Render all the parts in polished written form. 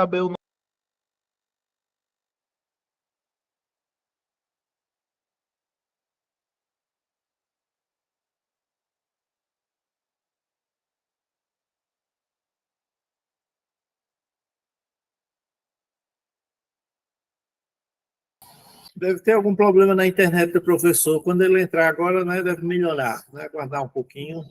saber o nome. Deve ter algum problema na internet do professor. Quando ele entrar agora, né, deve melhorar. Vai aguardar um pouquinho.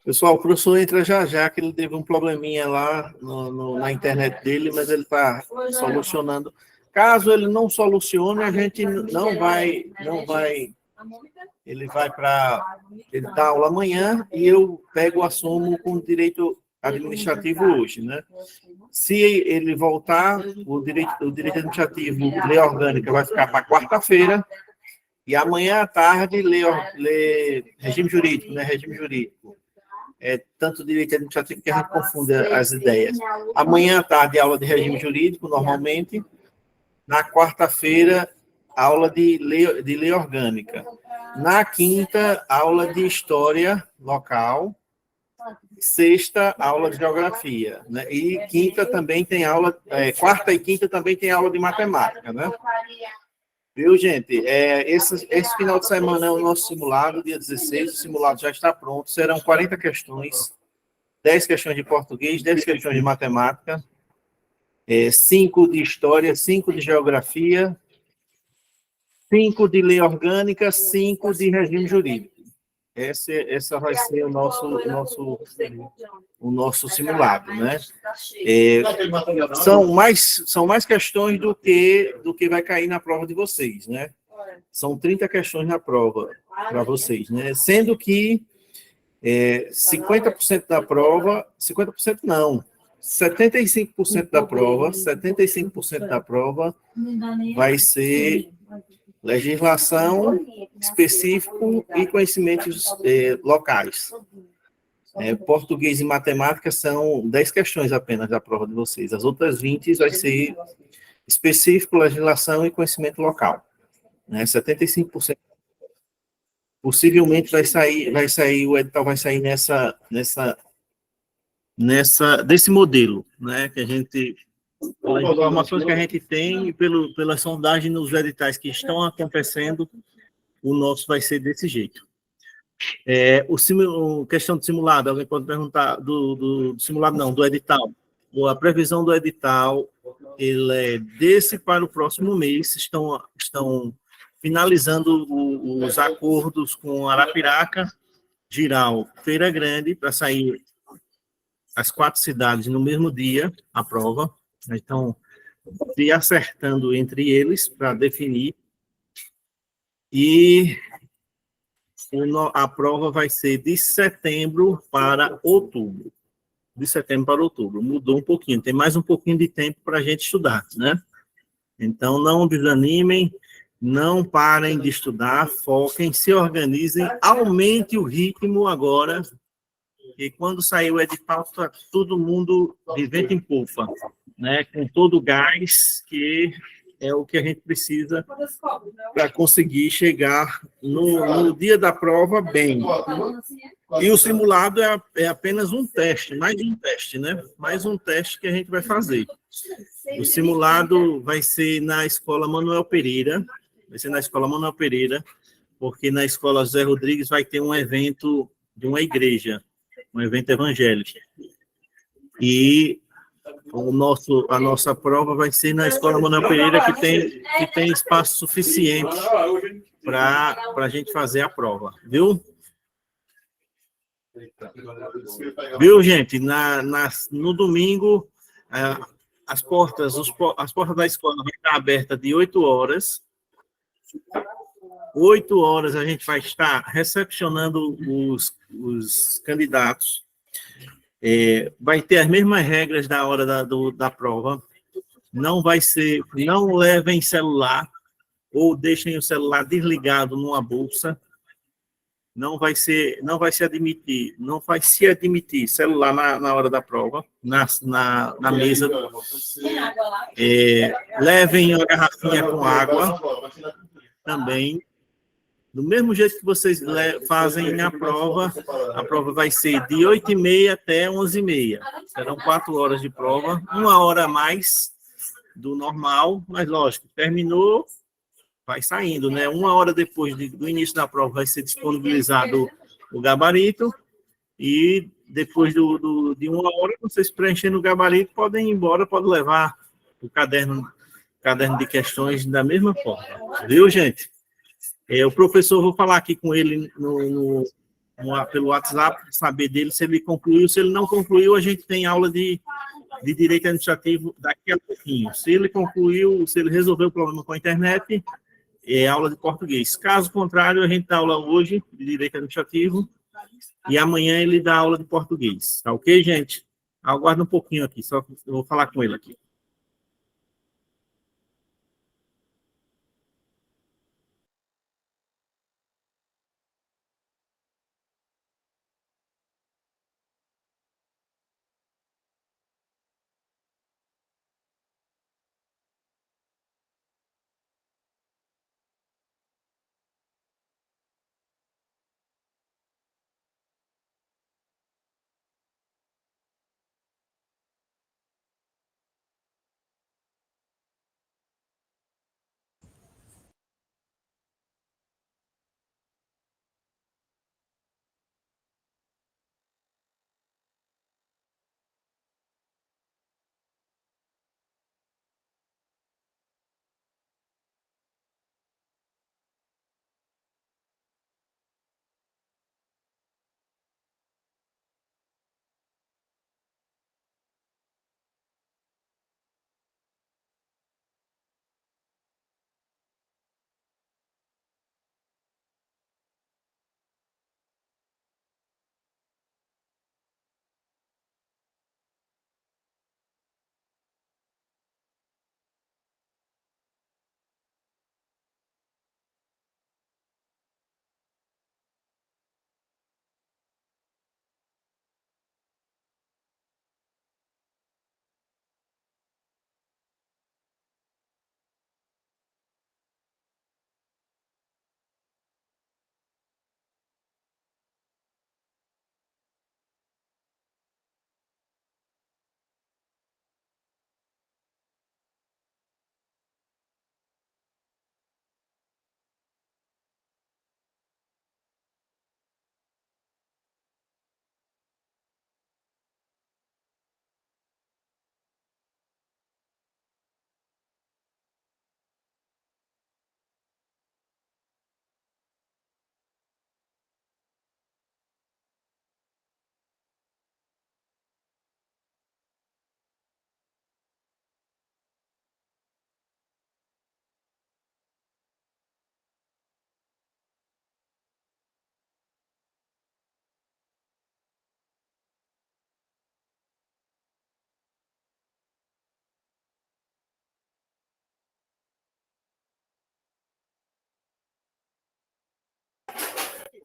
Pessoal, o professor entra já já, que ele teve um probleminha lá na internet dele, mas ele está solucionando. Caso ele não solucione, a gente não vai. Ele vai para. Ele dá aula amanhã e eu pego o assumo com direito administrativo hoje, né? Se ele voltar, o direito administrativo, lei orgânica, vai ficar para quarta-feira, e amanhã à tarde, lê regime jurídico, né? Regime jurídico. Tanto direito administrativo que a gente confunde as ideias. Amanhã à tarde, aula de regime jurídico, normalmente. Na quarta-feira, aula de lei orgânica. Na quinta, aula de história local. Sexta, aula de geografia. Né? E quinta também tem aula... quarta e quinta também tem aula de matemática, né? Viu, gente? Esse final de semana é o nosso simulado, dia 16. O simulado já está pronto. Serão 40 questões. 10 questões de português, 10 questões de matemática, 5 de história, 5 de geografia, 5 de lei orgânica, 5 de regime jurídico. essa vai ser o nosso simulado, né? São mais questões do que vai cair na prova de vocês, né? São 30 questões na prova para vocês, né? Sendo que 50% da prova, 50% não, 75% da prova vai ser legislação específico e conhecimentos locais. Português e matemática são 10 questões apenas da prova de vocês. As outras 20 vai ser específico, legislação e conhecimento local. 75%. Possivelmente o edital vai sair desse modelo, né? Que a gente, pelas informações que a gente tem e pelas sondagens nos editais que estão acontecendo, o nosso vai ser desse jeito. Questão de simulado, alguém pode perguntar do simulado, não, do edital. A previsão do edital, ele é desse para o próximo mês, estão finalizando os acordos com Arapiraca, Jirau, Feira Grande, para sair as 4 cidades no mesmo dia, a prova. Então, se acertando entre eles para definir. E a prova vai ser de setembro para outubro. De setembro para outubro. Mudou um pouquinho. Tem mais um pouquinho de tempo para a gente estudar, né? Então, não desanimem, não parem de estudar, foquem, se organizem, aumente o ritmo agora, e quando sair o edital, está todo mundo de vento em popa, né? Com todo o gás, que é o que a gente precisa para conseguir chegar no dia da prova bem. E o simulado é apenas um teste, mais um teste, né? Mais um teste que a gente vai fazer. O simulado vai ser na Escola Manuel Pereira, porque na Escola José Rodrigues vai ter um evento de uma igreja, um evento evangélico. E a nossa prova vai ser na Escola Manuel Pereira, que tem espaço suficiente para a gente fazer a prova, viu? Viu, gente? No domingo, as portas da escola vão estar abertas de 8 horas. 8 horas a gente vai estar recepcionando os candidatos. Vai ter as mesmas regras da hora da prova. Não levem celular ou deixem o celular desligado numa bolsa. Não vai se admitir celular na hora da prova, na mesa. Levem uma garrafinha com água também. Do mesmo jeito que vocês fazem a prova vai ser de 8h30 até 11h30. Serão 4 horas de prova, 1 hora a mais do normal, mas lógico, terminou, vai saindo, né? 1 hora depois do início da prova vai ser disponibilizado o gabarito, e depois de 1 hora, vocês preenchendo o gabarito, podem ir embora, podem levar o caderno de questões da mesma forma. Viu, gente? O professor, vou falar aqui com ele pelo WhatsApp, saber dele se ele concluiu. Se ele não concluiu, a gente tem aula de direito administrativo daqui a pouquinho. Se ele concluiu, se ele resolveu o problema com a internet, é aula de português. Caso contrário, a gente dá aula hoje de direito administrativo e amanhã ele dá aula de português. Tá ok, gente? Aguarda um pouquinho aqui, só eu vou falar com ele aqui.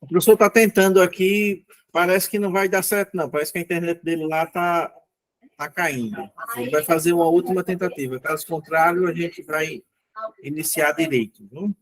O professor está tentando aqui, parece que não vai dar certo, não. Parece que a internet dele lá está caindo. Ele vai fazer uma última tentativa. Caso contrário, a gente vai iniciar direito. Viu?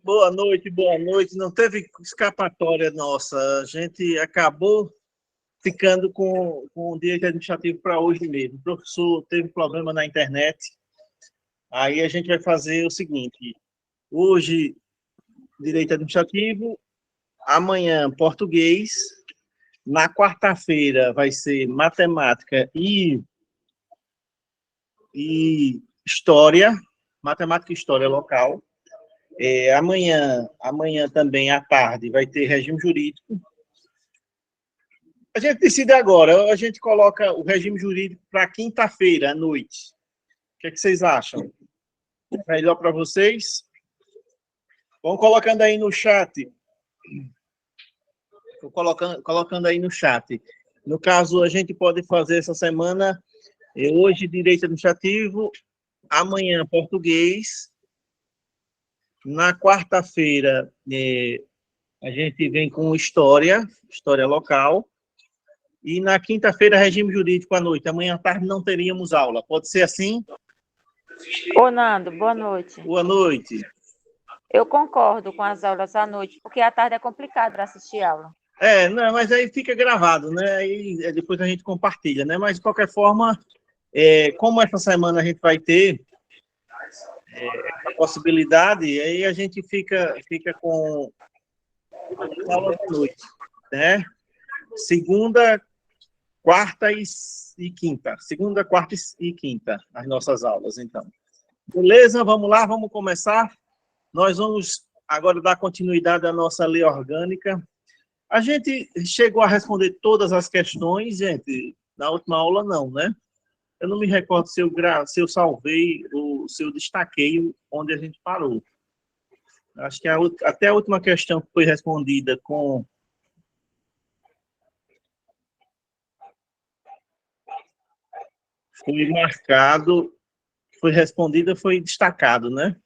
Boa noite, boa noite. Não teve escapatória nossa. A gente acabou ficando com o direito administrativo para hoje mesmo. O professor teve problema na internet. Aí a gente vai fazer o seguinte: hoje, direito administrativo, amanhã, português. Na quarta-feira vai ser matemática e história, matemática e história local. Amanhã também à tarde vai ter regime jurídico. A gente decide agora, a gente coloca o regime jurídico para quinta-feira à noite. O que é que vocês acham? Melhor para vocês? Vão colocando aí no chat. Estou colocando aí no chat. No caso, a gente pode fazer essa semana, hoje direito administrativo, amanhã português. Na quarta-feira, a gente vem com história local. E na quinta-feira, regime jurídico à noite. Amanhã à tarde não teríamos aula. Pode ser assim? Ô, Nando, boa noite. Boa noite. Eu concordo com as aulas à noite, porque à tarde é complicado para assistir aula. Não, mas aí fica gravado, né? Aí depois a gente compartilha, né? Mas, de qualquer forma, como essa semana a gente vai ter a possibilidade, aí a gente fica com aula da noite, né? Segunda, quarta e quinta. Segunda, quarta e quinta, as nossas aulas, então. Beleza? Vamos lá, vamos começar. Nós vamos agora dar continuidade à nossa lei orgânica. A gente chegou a responder todas as questões, gente. Na última aula, não, né? Eu não me recordo se eu salvei ou se eu destaquei onde a gente parou. Acho que até a última questão que foi respondida foi marcado, foi respondida, foi destacado, né?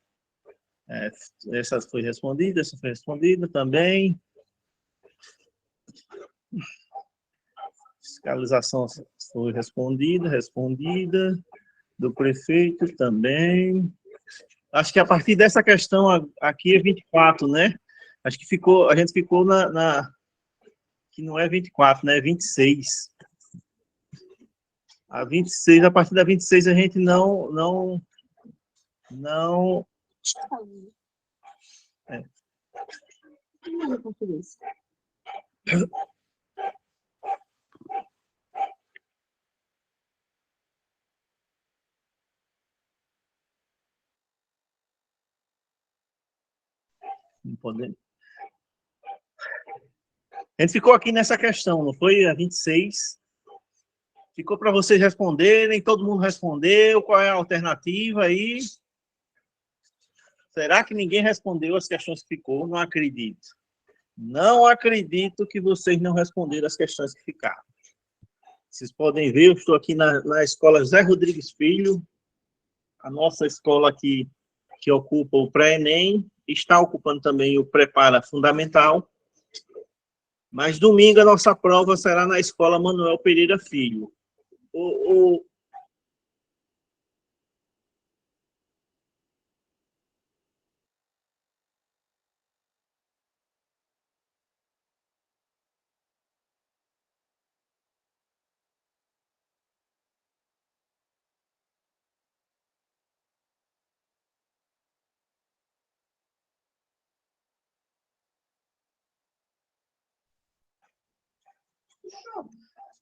Essa foi respondida também. Fiscalização foi respondida. Do prefeito também. Acho que a partir dessa questão aqui é 24, né? Acho que a gente ficou que não é 24, né? É 26. A 26, a partir da 26 a gente não é. Não podemos. A gente ficou aqui nessa questão, não foi? A 26. Ficou para vocês responderem, todo mundo respondeu, qual é a alternativa aí? Será que ninguém respondeu as questões que ficou? Não acredito. Não acredito que vocês não responderam as questões que ficaram. Vocês podem ver, eu estou aqui na escola Zé Rodrigues Filho, a nossa escola aqui que ocupa o pré-ENEM, está ocupando também o prepara fundamental, mas domingo a nossa prova será na escola Manuel Pereira Filho.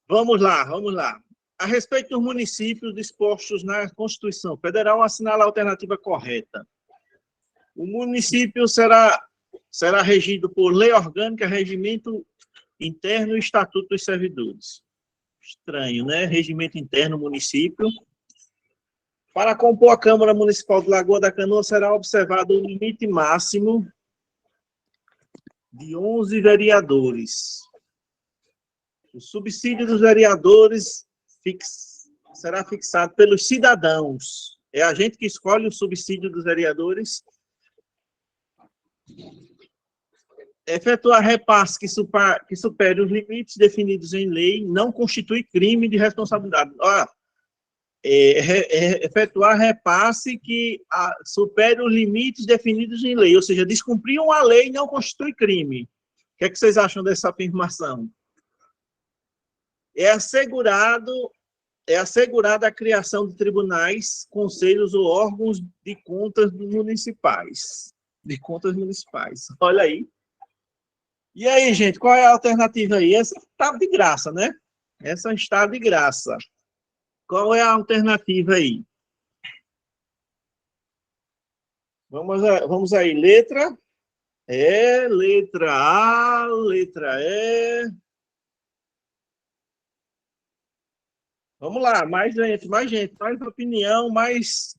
Vamos lá, vamos lá. A respeito dos municípios dispostos na Constituição Federal, assinala a alternativa correta. O município será regido por lei orgânica, regimento interno e estatuto dos servidores. Estranho, né? Regimento interno, município. Para compor a Câmara Municipal de Lagoa da Canoa, será observado o limite máximo de 11 vereadores. O subsídio dos vereadores será fixado pelos cidadãos. É a gente que escolhe o subsídio dos vereadores. Efetuar repasse que supere os limites definidos em lei não constitui crime de responsabilidade. Efetuar repasse que supere os limites definidos em lei, ou seja, descumprir uma lei não constitui crime. O que é que vocês acham dessa afirmação? É assegurada a criação de tribunais, conselhos ou órgãos de contas municipais. Olha aí. E aí, gente, qual é a alternativa aí? Essa está de graça, né? Essa está de graça. Qual é a alternativa aí? Vamos aí. Letra E, letra A, letra E. Vamos lá, mais gente, mais opinião, mais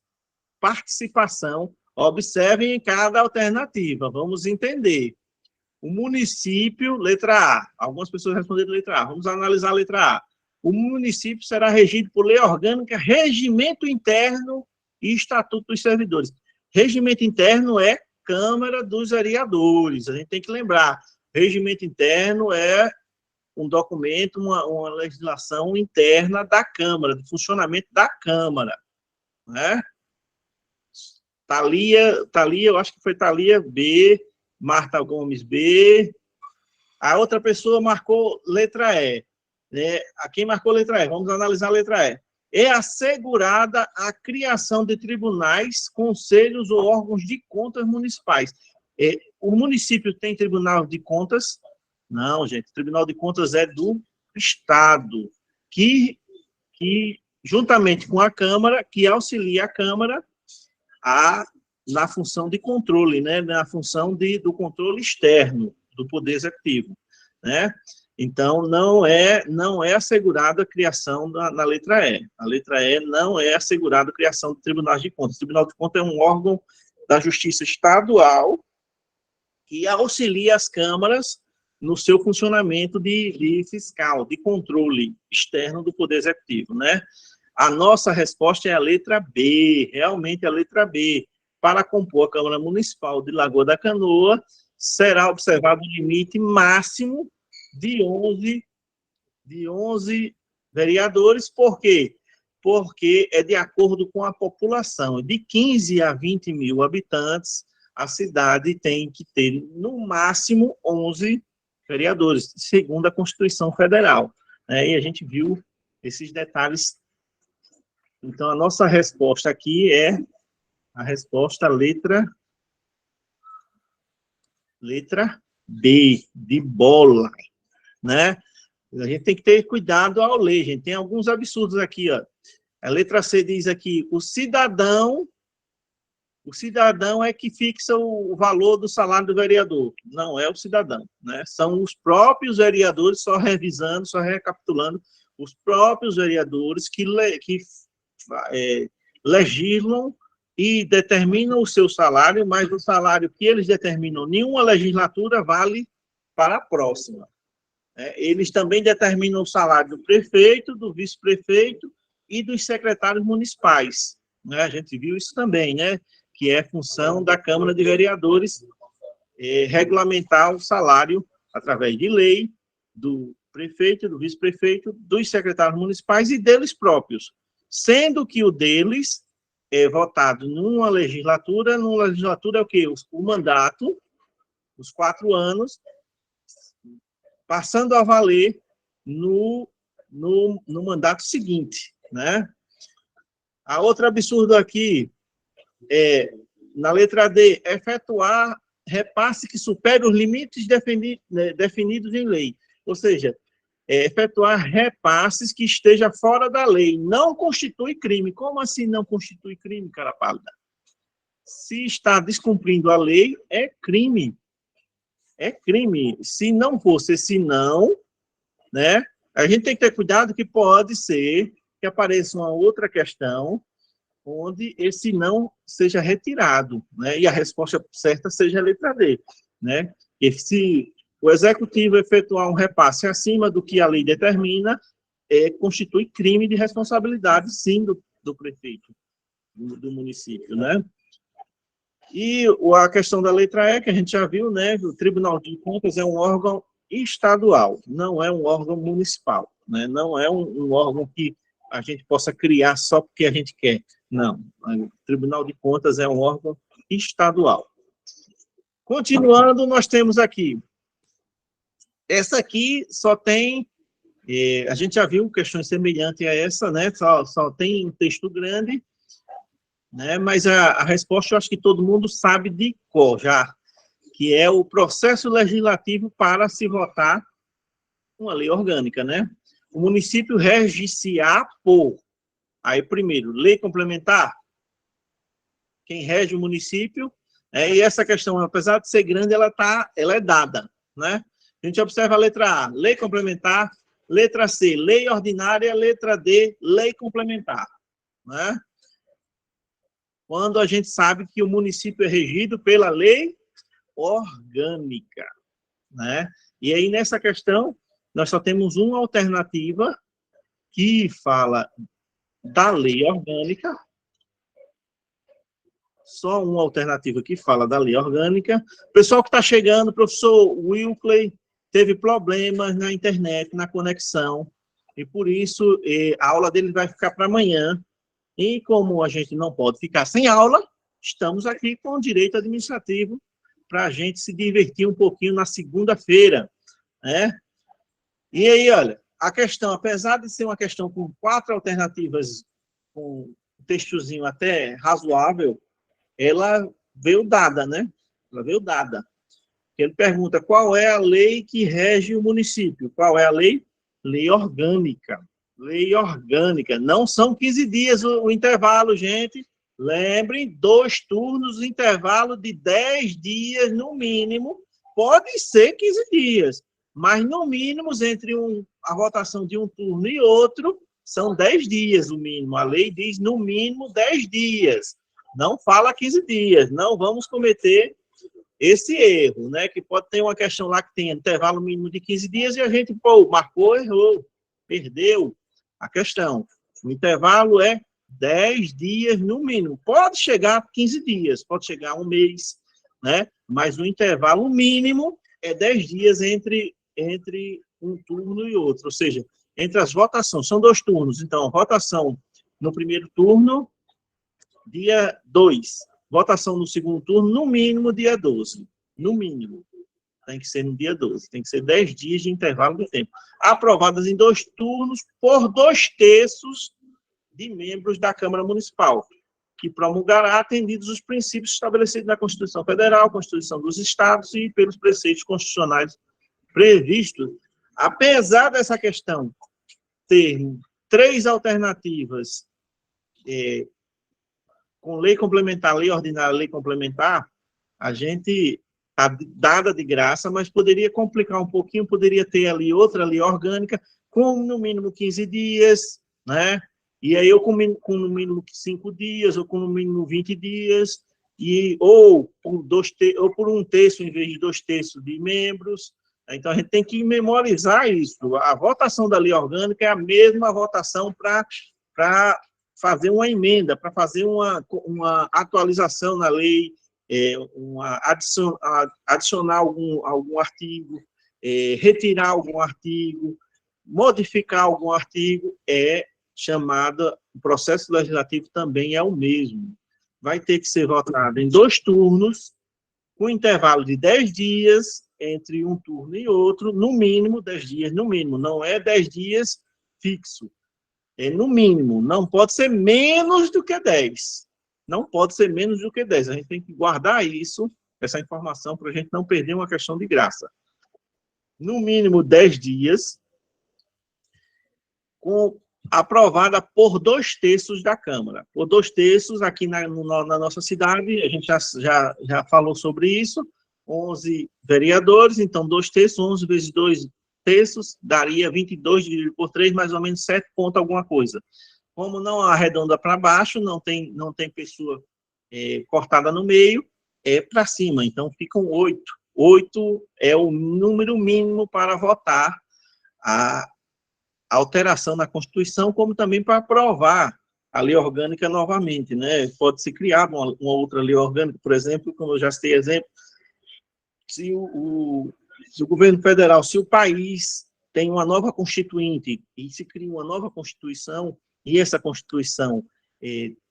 participação. Observem cada alternativa, vamos entender. O município, letra A. Algumas pessoas responderam letra A. Vamos analisar a letra A. O município será regido por lei orgânica, regimento interno e estatuto dos servidores. Regimento interno é Câmara dos Vereadores. A gente tem que lembrar. Regimento interno é um documento, uma legislação interna da Câmara, do funcionamento da Câmara, né? Thalia, eu acho que foi Thalia B, Marta Gomes B, a outra pessoa marcou letra E, né? A quem marcou letra E? Vamos analisar a letra E. É assegurada a criação de tribunais, conselhos ou órgãos de contas municipais. O município tem tribunal de contas? Não, gente, o Tribunal de Contas é do Estado, que juntamente com a Câmara, que auxilia a Câmara na função de controle, né, na função do controle externo do Poder Executivo, né? Então, não é assegurada a criação na letra E. A letra E não é assegurada a criação de tribunais de contas. O Tribunal de Contas é um órgão da Justiça Estadual que auxilia as câmaras no seu funcionamento de fiscal, de controle externo do Poder Executivo, né? A nossa resposta é a letra B, realmente a letra B. Para compor a Câmara Municipal de Lagoa da Canoa, será observado o limite máximo de 11 vereadores, por quê? porque é de acordo com a população. De 15 a 20 mil habitantes, a cidade tem que ter, no máximo, 11 vereadores, segundo a Constituição Federal. Né? E a gente viu esses detalhes. Então, a nossa resposta aqui é a resposta letra B, de bola, né? A gente tem que ter cuidado ao ler, gente. Tem alguns absurdos aqui, ó. A letra C diz aqui, o cidadão é que fixa o valor do salário do vereador. Não é o cidadão, né? São os próprios vereadores, só revisando, só recapitulando, os próprios vereadores que legislam e determinam o seu salário, mas o salário que eles determinam em uma legislatura vale para a próxima. Eles também determinam o salário do prefeito, do vice-prefeito e dos secretários municipais. Né? A gente viu isso também, né? Que é função da Câmara de Vereadores regulamentar o salário através de lei do prefeito, do vice-prefeito, dos secretários municipais e deles próprios, sendo que o deles é votado numa legislatura é o quê? O mandato, os 4 anos, passando a valer no mandato seguinte, né? A outra absurdo aqui é, na letra D, efetuar repasse que supere os limites definidos em lei. Ou seja, efetuar repasses que esteja fora da lei. Não constitui crime. Como assim não constitui crime, cara pálida? Se está descumprindo a lei, é crime. É crime. Se não fosse esse não, né? A gente tem que ter cuidado que pode ser que apareça uma outra questão onde esse não seja retirado, né? E a resposta certa seja a letra D, né? E se o executivo efetuar um repasse acima do que a lei determina, constitui crime de responsabilidade, sim, do prefeito, do município, né? E a questão da letra E, que a gente já viu, né? O Tribunal de Contas é um órgão estadual, não é um órgão municipal, né? Não é um órgão que a gente possa criar só porque a gente quer. Não, o Tribunal de Contas é um órgão estadual. Continuando, nós temos aqui. Essa aqui só tem... a gente já viu questões semelhantes a essa, né? Só tem um texto grande, né? Mas a resposta eu acho que todo mundo sabe de cor já, que é o processo legislativo para se votar uma lei orgânica, né? O município rege-se-á por... Aí, primeiro, lei complementar. Quem rege o município, e essa questão, apesar de ser grande, ela é dada, né? A gente observa a letra A, lei complementar, letra C, lei ordinária, letra D, lei complementar, né? Quando a gente sabe que o município é regido pela lei orgânica, né? E aí, nessa questão, nós só temos uma alternativa que fala da lei orgânica, só uma alternativa que fala da lei orgânica. O pessoal que está chegando, o professor Wilkley teve problemas na internet, na conexão, e por isso a aula dele vai ficar para amanhã. E como a gente não pode ficar sem aula, estamos aqui com o direito administrativo para a gente se divertir um pouquinho na segunda-feira, né? E aí, olha, a questão, apesar de ser uma questão com 4 alternativas, com um textozinho até razoável, ela veio dada, né? Ela veio dada. Ele pergunta qual é a lei que rege o município. Qual é a lei? Lei orgânica. Lei orgânica. Não são 15 dias o intervalo, gente. Lembrem, 2 turnos, intervalo de 10 dias no mínimo. Pode ser 15 dias, mas no mínimo, entre a votação de um turno e outro, são 10 dias o mínimo. A lei diz no mínimo 10 dias. Não fala 15 dias. Não vamos cometer esse erro, né? Que pode ter uma questão lá que tem intervalo mínimo de 15 dias e a gente, marcou, errou, perdeu a questão. O intervalo é 10 dias no mínimo. Pode chegar a 15 dias, pode chegar a um mês, né? Mas o intervalo mínimo é 10 dias entre um turno e outro. Ou seja, entre as votações, são 2 turnos. Então, a votação no primeiro turno, dia 2. Votação no segundo turno, no mínimo, dia 12. No mínimo. Tem que ser no dia 12. Tem que ser 10 dias de intervalo de tempo. Aprovadas em 2 turnos por 2/3 de membros da Câmara Municipal, que promulgará atendidos os princípios estabelecidos na Constituição Federal, Constituição dos Estados e pelos preceitos constitucionais previstos. Apesar dessa questão ter 3 alternativas, com lei complementar, lei ordinária, lei complementar, a gente está dada de graça, mas poderia complicar um pouquinho, poderia ter ali outra lei orgânica, com no mínimo 15 dias, né? E aí eu com no mínimo 5 dias, ou com no mínimo 20 dias, ou por 1/3 em vez de 2/3 de membros. Então, a gente tem que memorizar isso. A votação da lei orgânica é a mesma votação para fazer uma emenda, para fazer uma atualização na lei, adicionar algum artigo, retirar algum artigo, modificar algum artigo, o processo legislativo também é o mesmo. Vai ter que ser votado em 2 turnos, com intervalo de 10 dias entre um turno e outro, no mínimo 10 dias, no mínimo. Não é 10 dias fixo. É no mínimo. Não pode ser menos do que 10. Não pode ser menos do que 10. A gente tem que guardar isso, essa informação, para a gente não perder uma questão de graça. No mínimo 10 dias, aprovada por 2/3 da Câmara. Por 2/3, aqui na nossa cidade, a gente já falou sobre isso, 11 vereadores, então 2/3, 11 vezes 2/3, daria 22 dividido por 3, mais ou menos 7 pontos alguma coisa. Como não arredonda para baixo, não tem pessoa cortada no meio, é para cima, então ficam 8. 8 é o número mínimo para votar a alteração na Constituição, como também para aprovar a lei orgânica novamente, né? Pode ser criada uma outra lei orgânica, por exemplo, como eu já citei exemplo, se o governo federal, se o país tem uma nova constituinte e se cria uma nova Constituição, e essa Constituição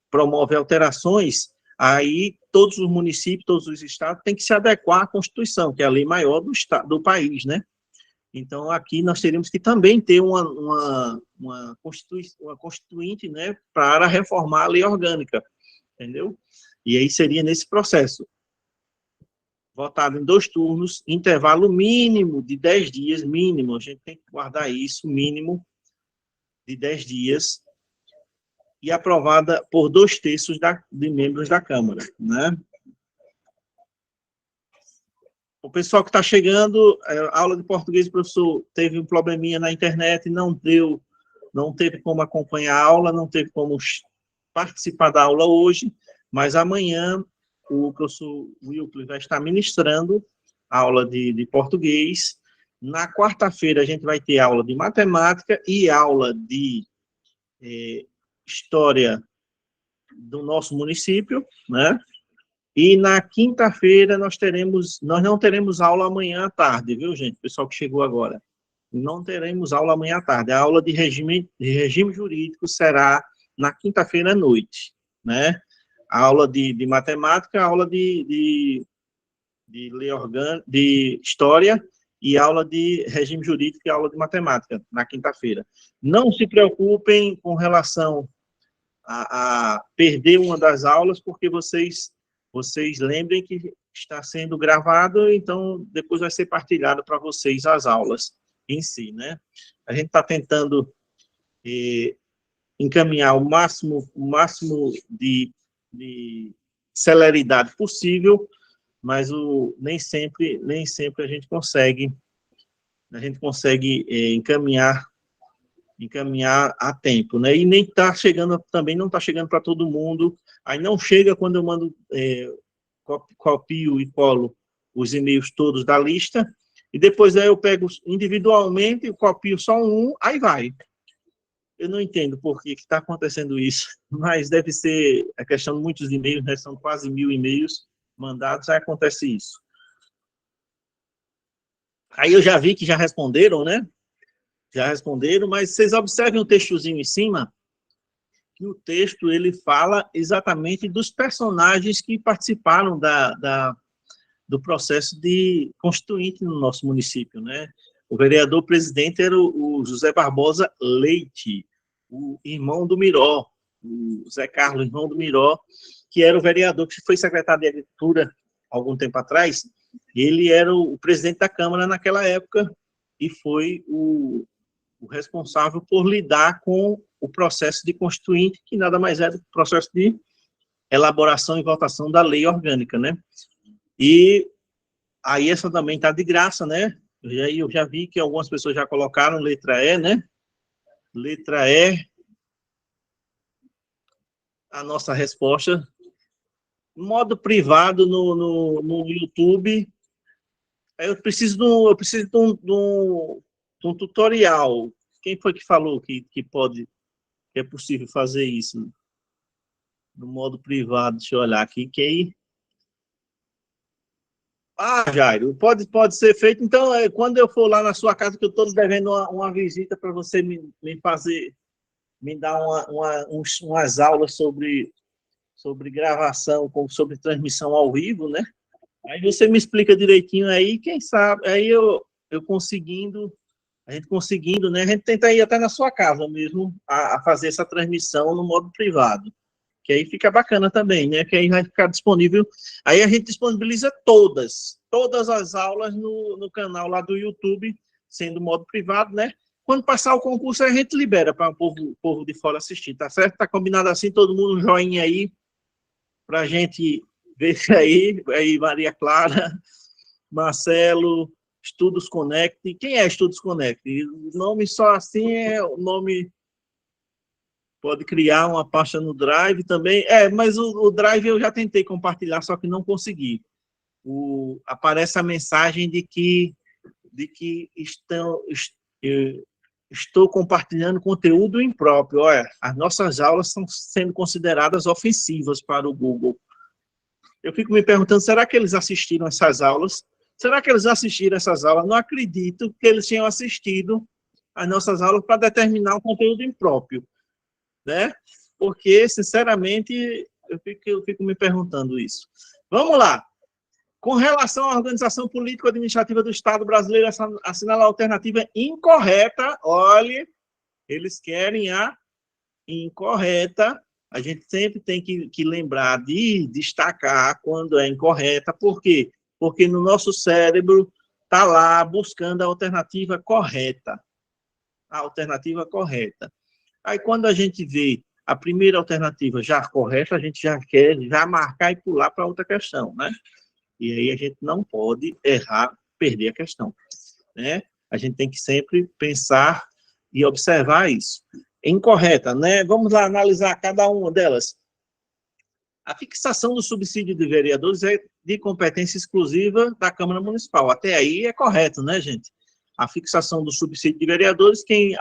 promove alterações, aí todos os municípios, todos os estados têm que se adequar à Constituição, que é a lei maior do país, né? Então, aqui nós teríamos que também ter uma constituinte, né, para reformar a lei orgânica, entendeu? E aí seria nesse processo. Votado em 2 turnos, intervalo mínimo de 10 dias, mínimo, a gente tem que guardar isso, mínimo de 10 dias, e aprovada por 2/3 de membros da Câmara, né? O pessoal que está chegando, aula de português, o professor teve um probleminha na internet, não teve como acompanhar a aula, não teve como participar da aula hoje, mas amanhã o professor Wilker vai estar ministrando a aula de português. Na quarta-feira a gente vai ter aula de matemática e aula de história do nosso município, né? E na quinta-feira nós não teremos aula amanhã à tarde, viu, gente? Pessoal que chegou agora. Não teremos aula amanhã à tarde. A aula de regime jurídico será na quinta-feira à noite, né? A aula de matemática, a aula de lei orgânica, de história e aula de regime jurídico e aula de matemática na quinta-feira. Não se preocupem com relação a perder uma das aulas, porque vocês lembrem que está sendo gravado, então depois vai ser partilhado para vocês as aulas em si, né? A gente está tentando encaminhar o máximo de celeridade possível, mas nem sempre a gente consegue encaminhar a tempo, né? E nem está chegando, também não está chegando para todo mundo. Aí não chega quando eu mando, copio e colo os e-mails todos da lista, e depois aí eu pego individualmente, copio só um, aí vai. Eu não entendo por que está acontecendo isso, mas deve ser a questão de muitos e-mails, né? São quase 1000 e-mails mandados, aí acontece isso. Aí eu já vi que já responderam, né? Já responderam, mas vocês observem o textozinho em cima, que o texto ele fala exatamente dos personagens que participaram do processo de constituinte no nosso município, né? O vereador presidente era o José Barbosa Leite, o irmão do Miró, o Zé Carlos, irmão do Miró, que era o vereador que foi secretário de Agricultura algum tempo atrás. Ele era o presidente da Câmara naquela época e foi o responsável por lidar com o processo de constituinte, que nada mais é do que o processo de elaboração e votação da lei orgânica, né? E aí essa também está de graça, né? E aí eu já vi que algumas pessoas já colocaram letra E, né? Letra E, a nossa resposta. Modo privado no YouTube. Eu preciso de um tutorial. Quem foi que falou que é possível fazer isso? No modo privado, deixa eu olhar aqui, que aí... Ah, Jairo, pode ser feito. Então, quando eu for lá na sua casa, que eu estou devendo uma visita para você me fazer, me dar umas aulas sobre gravação, sobre transmissão ao vivo, né? Aí você me explica direitinho aí, quem sabe, aí eu conseguindo, a gente conseguindo, né? A gente tenta ir até na sua casa mesmo a fazer essa transmissão no modo privado. Que aí fica bacana também, né? Que aí vai ficar disponível. Aí a gente disponibiliza todas as aulas no canal lá do YouTube, sendo modo privado, né? Quando passar o concurso, a gente libera para o povo de fora assistir, tá certo? Tá combinado assim, todo mundo um joinha aí, para a gente ver aí, Maria Clara, Marcelo, Estudos Connect. Quem é Estudos Connect? O nome só assim é o nome... Pode criar uma pasta no Drive também. Mas o Drive eu já tentei compartilhar, só que não consegui. Aparece a mensagem de que estou compartilhando conteúdo impróprio. Olha, as nossas aulas estão sendo consideradas ofensivas para o Google. Eu fico me perguntando, será que eles assistiram essas aulas? Será que eles assistiram essas aulas? Não acredito que eles tenham assistido as nossas aulas para determinar um conteúdo impróprio, né? Porque, sinceramente, eu fico me perguntando isso. Vamos lá. Com relação à organização político-administrativa do Estado brasileiro, assinala a alternativa incorreta. Olhe, eles querem a incorreta. A gente sempre tem que lembrar de destacar quando é incorreta. Por quê? Porque no nosso cérebro está lá buscando a alternativa correta. A alternativa correta. Aí, quando a gente vê a primeira alternativa já correta, a gente já quer já marcar e pular para outra questão, né? E aí a gente não pode errar, perder a questão, né? A gente tem que sempre pensar e observar isso. Incorreta, né? Vamos lá analisar cada uma delas. A fixação do subsídio de vereadores é de competência exclusiva da Câmara Municipal. Até aí é correto, né, gente? A fixação do subsídio de vereadores, quem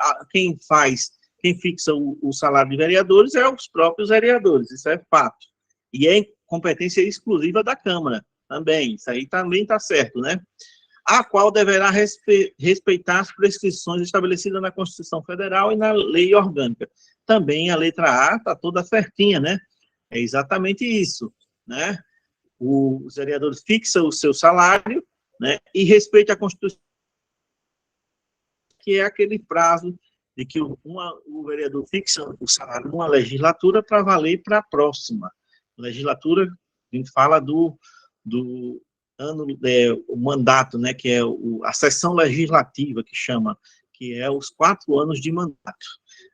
fixa o salário de vereadores é os próprios vereadores, isso é fato. E é competência exclusiva da Câmara também, isso aí também está certo, né? A qual deverá respeitar as prescrições estabelecidas na Constituição Federal e na Lei Orgânica. Também a letra A está toda certinha, né? É exatamente isso, né? Os vereadores fixam o seu salário, né? E respeitam a Constituição, que é aquele prazo de que o vereador fixa o salário numa legislatura para valer para a próxima legislatura. A gente fala do ano, o mandato, né, que é a sessão legislativa, que chama, que é os 4 anos de mandato.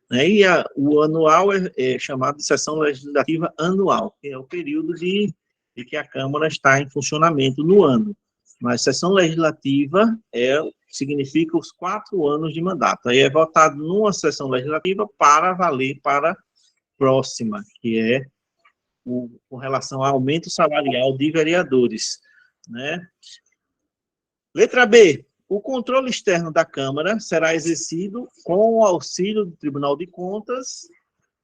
Né, e o anual é chamado de sessão legislativa anual, que é o período de que a Câmara está em funcionamento no ano. Mas sessão legislativa significa os 4 anos de mandato. Aí é votado numa sessão legislativa para valer para a próxima, que é com relação ao aumento salarial de vereadores, né? Letra B. O controle externo da Câmara será exercido com o auxílio do Tribunal de Contas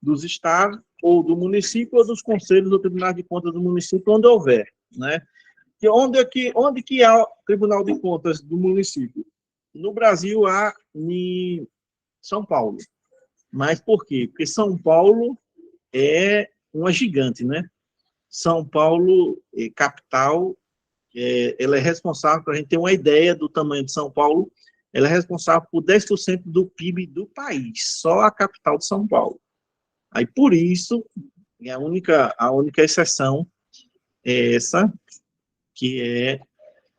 dos Estados ou do município ou dos conselhos do Tribunal de Contas do município, onde houver, né? Onde que há o Tribunal de Contas do município? No Brasil, há em São Paulo. Mas por quê? Porque São Paulo é uma gigante, né? São Paulo, capital, ela é responsável, para a gente ter uma ideia do tamanho de São Paulo, ela é responsável por 10% do PIB do país, só a capital de São Paulo. Aí, por isso, a única exceção é essa, que é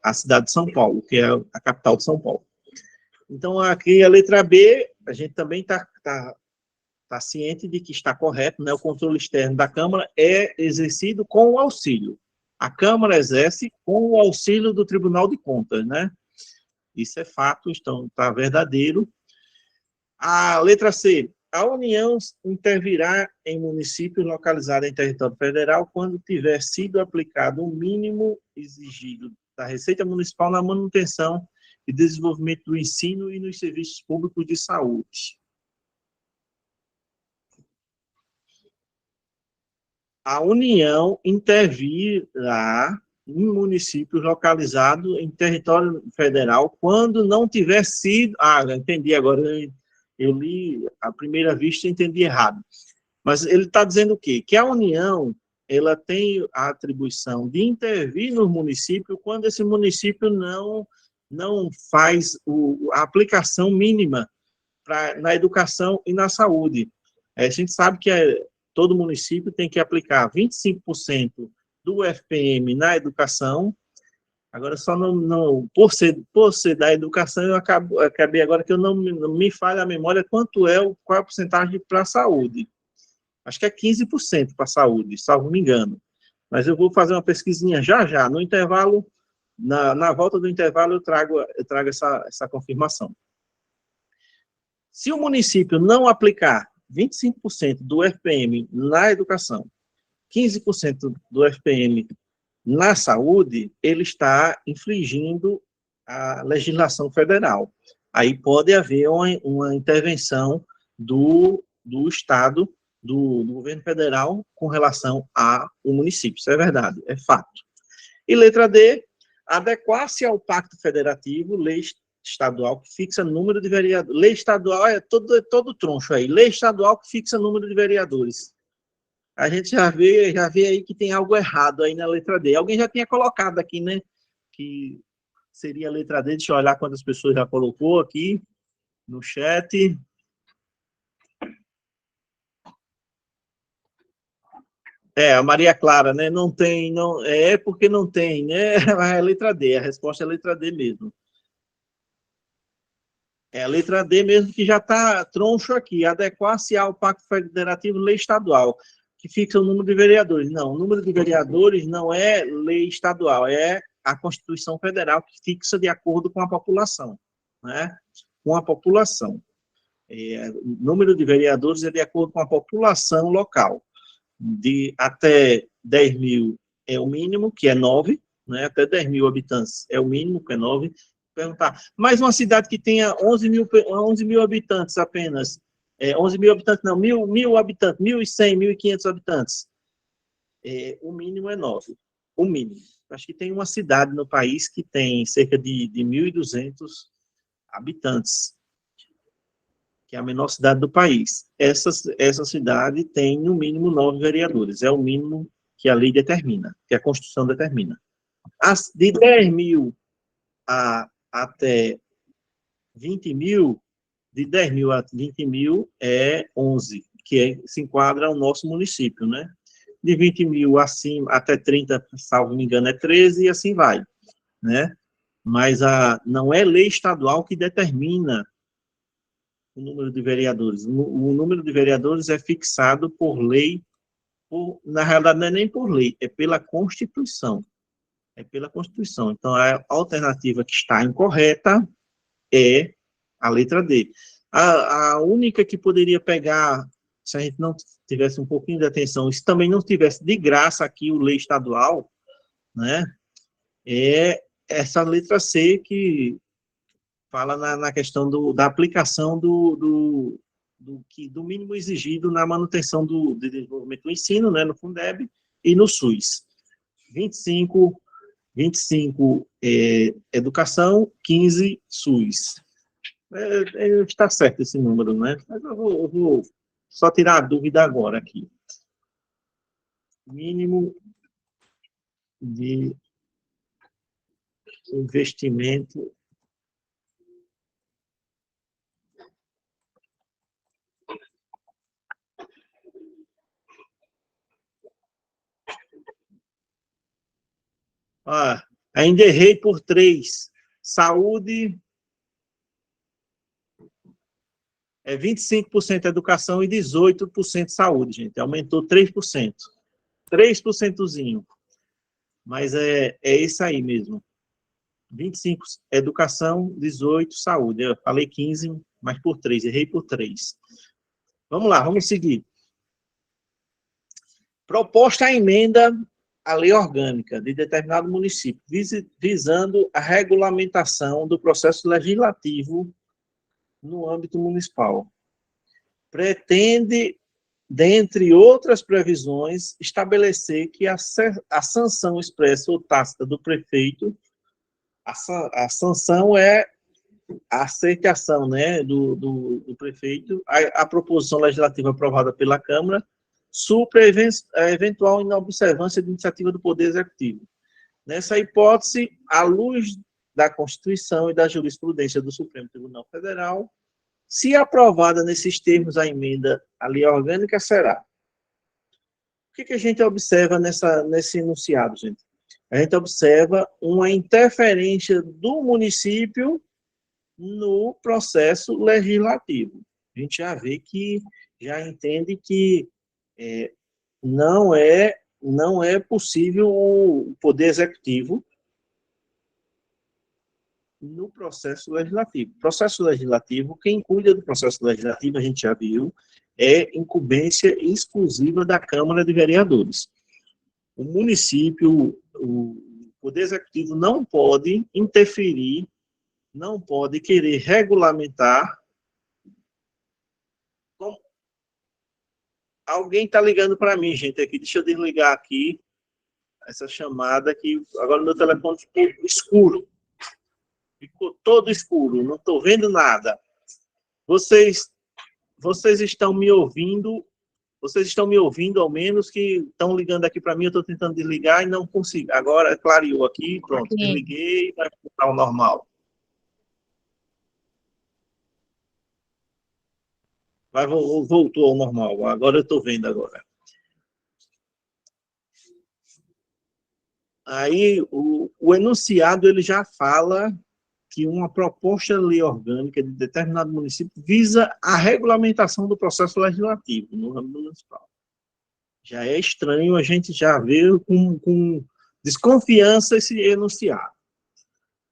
a cidade de São Paulo, que é a capital de São Paulo. Então, aqui a letra B, a gente também está ciente de que está correto, né? O controle externo da Câmara é exercido com o auxílio. A Câmara exerce com o auxílio do Tribunal de Contas, né? Isso é fato, então está verdadeiro. A letra C. A União intervirá em municípios localizados em território federal quando tiver sido aplicado o mínimo exigido da Receita Municipal na manutenção e desenvolvimento do ensino e nos serviços públicos de saúde. A União intervirá em municípios localizados em território federal quando não tiver sido... entendi agora, eu li à primeira vista e entendi errado. Mas ele está dizendo o quê? Que a União, ela tem a atribuição de intervir no município quando esse município não faz a aplicação mínima na educação e na saúde. A gente sabe que todo município tem que aplicar 25% do FPM na educação. Agora, só por ser da educação, eu acabei agora que eu não me falha a memória qual é a porcentagem para a saúde. Acho que é 15% para a saúde, salvo me engano. Mas eu vou fazer uma pesquisinha já. No intervalo, na volta do intervalo, eu trago essa confirmação. Se o município não aplicar 25% do FPM na educação, 15% do FPM na saúde, ele está infringindo a legislação federal. Aí pode haver uma intervenção do Estado, do governo federal, com relação ao município. Isso é verdade, é fato. E letra D, adequar-se ao Pacto Federativo, lei estadual que fixa número de vereadores. Lei estadual é todo troncho aí. Lei estadual que fixa número de vereadores. A gente já vê aí que tem algo errado aí na letra D. Alguém já tinha colocado aqui, né? Que seria a letra D. Deixa eu olhar quantas pessoas já colocou aqui no chat. A Maria Clara, né? Não tem, não, porque não tem, né? É a letra D, a resposta é a letra D mesmo. É a letra D mesmo que já está troncho aqui. Adequar-se ao Pacto Federativo Lei Estadual, que fixa o número de vereadores. Não, o número de vereadores não é lei estadual, é a Constituição Federal que fixa de acordo com a população, né? Com a população. O número de vereadores é de acordo com a população local. De até 10 mil é o mínimo, que é 9, né? Até 10 mil habitantes é o mínimo, que é 9. Perguntar, mas uma cidade que tenha 11 mil habitantes apenas, 11 mil habitantes não, mil habitantes, 1.100, 1.500 habitantes, o mínimo é 9, o mínimo. Acho que tem uma cidade no país que tem cerca de 1.200 habitantes, que é a menor cidade do país. Essa cidade tem, no mínimo, 9 vereadores. É o mínimo que a lei determina, que a Constituição determina. De 10 mil até 20 mil, de 10 mil a 20 mil é 11, que se enquadra ao nosso município, né? De 20 mil acima, até 30, salvo me engano, é 13, e assim vai, né? Mas não é lei estadual que determina o número de vereadores. O número de vereadores é fixado por lei, na realidade não é nem por lei, é pela Constituição. É pela Constituição. Então, a alternativa que está incorreta é a letra D. A única que poderia pegar, se a gente não tivesse um pouquinho de atenção, se também não tivesse de graça aqui o lei estadual, né, é essa letra C que fala na questão da aplicação do mínimo exigido na manutenção do desenvolvimento do ensino, né, no Fundeb e no SUS. 25 educação, 15 SUS. Está certo esse número, né? Mas eu vou só tirar a dúvida agora aqui. mínimo de investimento ainda errei por 3. Saúde é 25% educação e 18% saúde, gente. Aumentou 3%. 3%zinho. Mas é isso aí mesmo. 25 educação, 18 saúde. Eu falei 15, mas por 3, errei por 3. Vamos lá, vamos seguir. Proposta a emenda à lei orgânica de determinado município, visando a regulamentação do processo legislativo no âmbito municipal. Pretende, dentre outras previsões, estabelecer que a sanção expressa ou tácita do prefeito, a sanção é a aceitação, né, do prefeito, a proposição legislativa aprovada pela Câmara, supra a eventual inobservância de iniciativa do Poder Executivo. Nessa hipótese, à luz da Constituição e da jurisprudência do Supremo Tribunal Federal, se aprovada nesses termos a emenda à lei orgânica, será. O que a gente observa nesse enunciado, gente? A gente observa uma interferência do município no processo legislativo. A gente já vê que, já entende que não é possível o Poder Executivo no processo legislativo. Processo legislativo, quem cuida do processo legislativo, a gente já viu, é incumbência exclusiva da Câmara de Vereadores. O município, o Poder Executivo não pode interferir, não pode querer regulamentar. Alguém está ligando para mim, gente, aqui. Deixa eu desligar aqui essa chamada, que agora meu telefone ficou escuro. Ficou todo escuro, não estou vendo nada. Vocês estão me ouvindo? Vocês estão me ouvindo, ao menos, que estão ligando aqui para mim, eu estou tentando desligar e não consigo. Agora clareou aqui, pronto, Sim. Desliguei e vai voltar ao normal. Voltou ao normal, agora eu estou vendo agora. Aí, o enunciado, ele já fala que uma proposta de lei orgânica de determinado município visa a regulamentação do processo legislativo no âmbito municipal. Já é estranho, a gente já vê com desconfiança esse enunciado.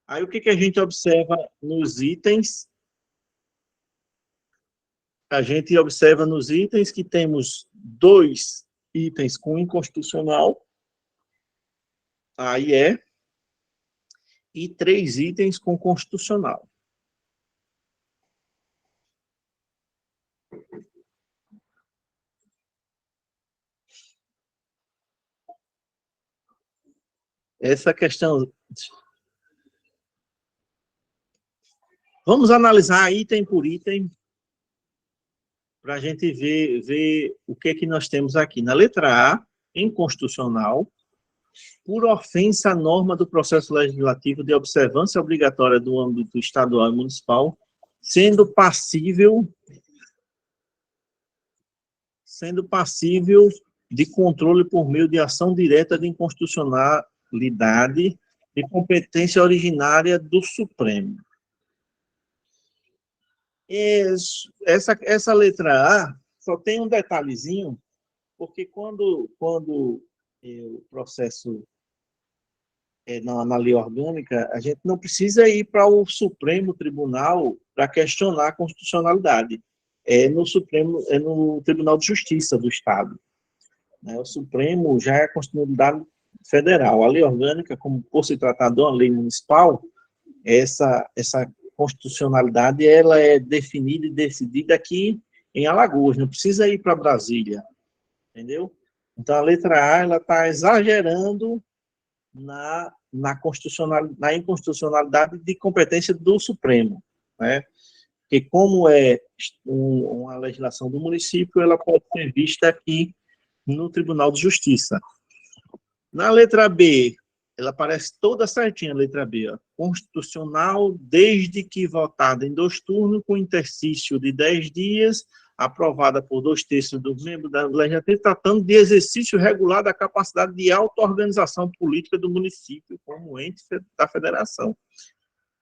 Aí, o que a gente observa nos itens? A gente observa nos itens que temos 2 itens com inconstitucional, aí e 3 itens com constitucional. Essa questão... Vamos analisar item por item, para a gente ver o que nós temos aqui. Na letra A, inconstitucional, por ofensa à norma do processo legislativo de observância obrigatória do âmbito estadual e municipal, sendo passível de controle por meio de ação direta de inconstitucionalidade de competência originária do Supremo. Essa letra A só tem um detalhezinho, porque quando o processo na lei orgânica, a gente não precisa ir para o Supremo Tribunal para questionar a constitucionalidade. No Tribunal de Justiça do Estado. O Supremo já é a constitucionalidade federal. A lei orgânica, como por se tratar de uma lei municipal, essa constitucionalidade ela é definida e decidida aqui em Alagoas, não precisa ir para Brasília, entendeu? Então, a letra A ela está exagerando na inconstitucionalidade de competência do Supremo, né? Porque como é uma legislação do município, ela pode ser vista aqui no Tribunal de Justiça. Na letra B, ela aparece toda certinha, a letra B, ó. Constitucional, desde que votada em 2 turnos, com interstício de 10 dias, aprovada por 2/3 dos membros da Legislativa, tratando de exercício regular da capacidade de auto-organização política do município como ente da federação.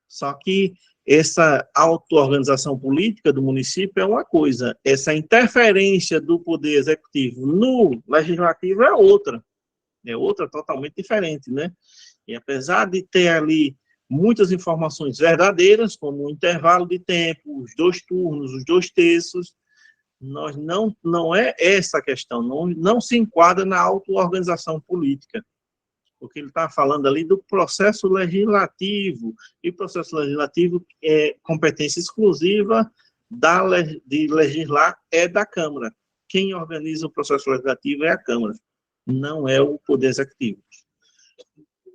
Só que essa auto-organização política do município é uma coisa, essa interferência do poder executivo no legislativo é outra totalmente diferente, né? E apesar de ter ali muitas informações verdadeiras, como o intervalo de tempo, os 2 turnos, os 2/3, nós não é essa a questão, não se enquadra na auto-organização política, porque ele está falando ali do processo legislativo, e o processo legislativo é competência exclusiva de legislar é da Câmara. Quem organiza o processo legislativo é a Câmara, não é o Poder Executivo.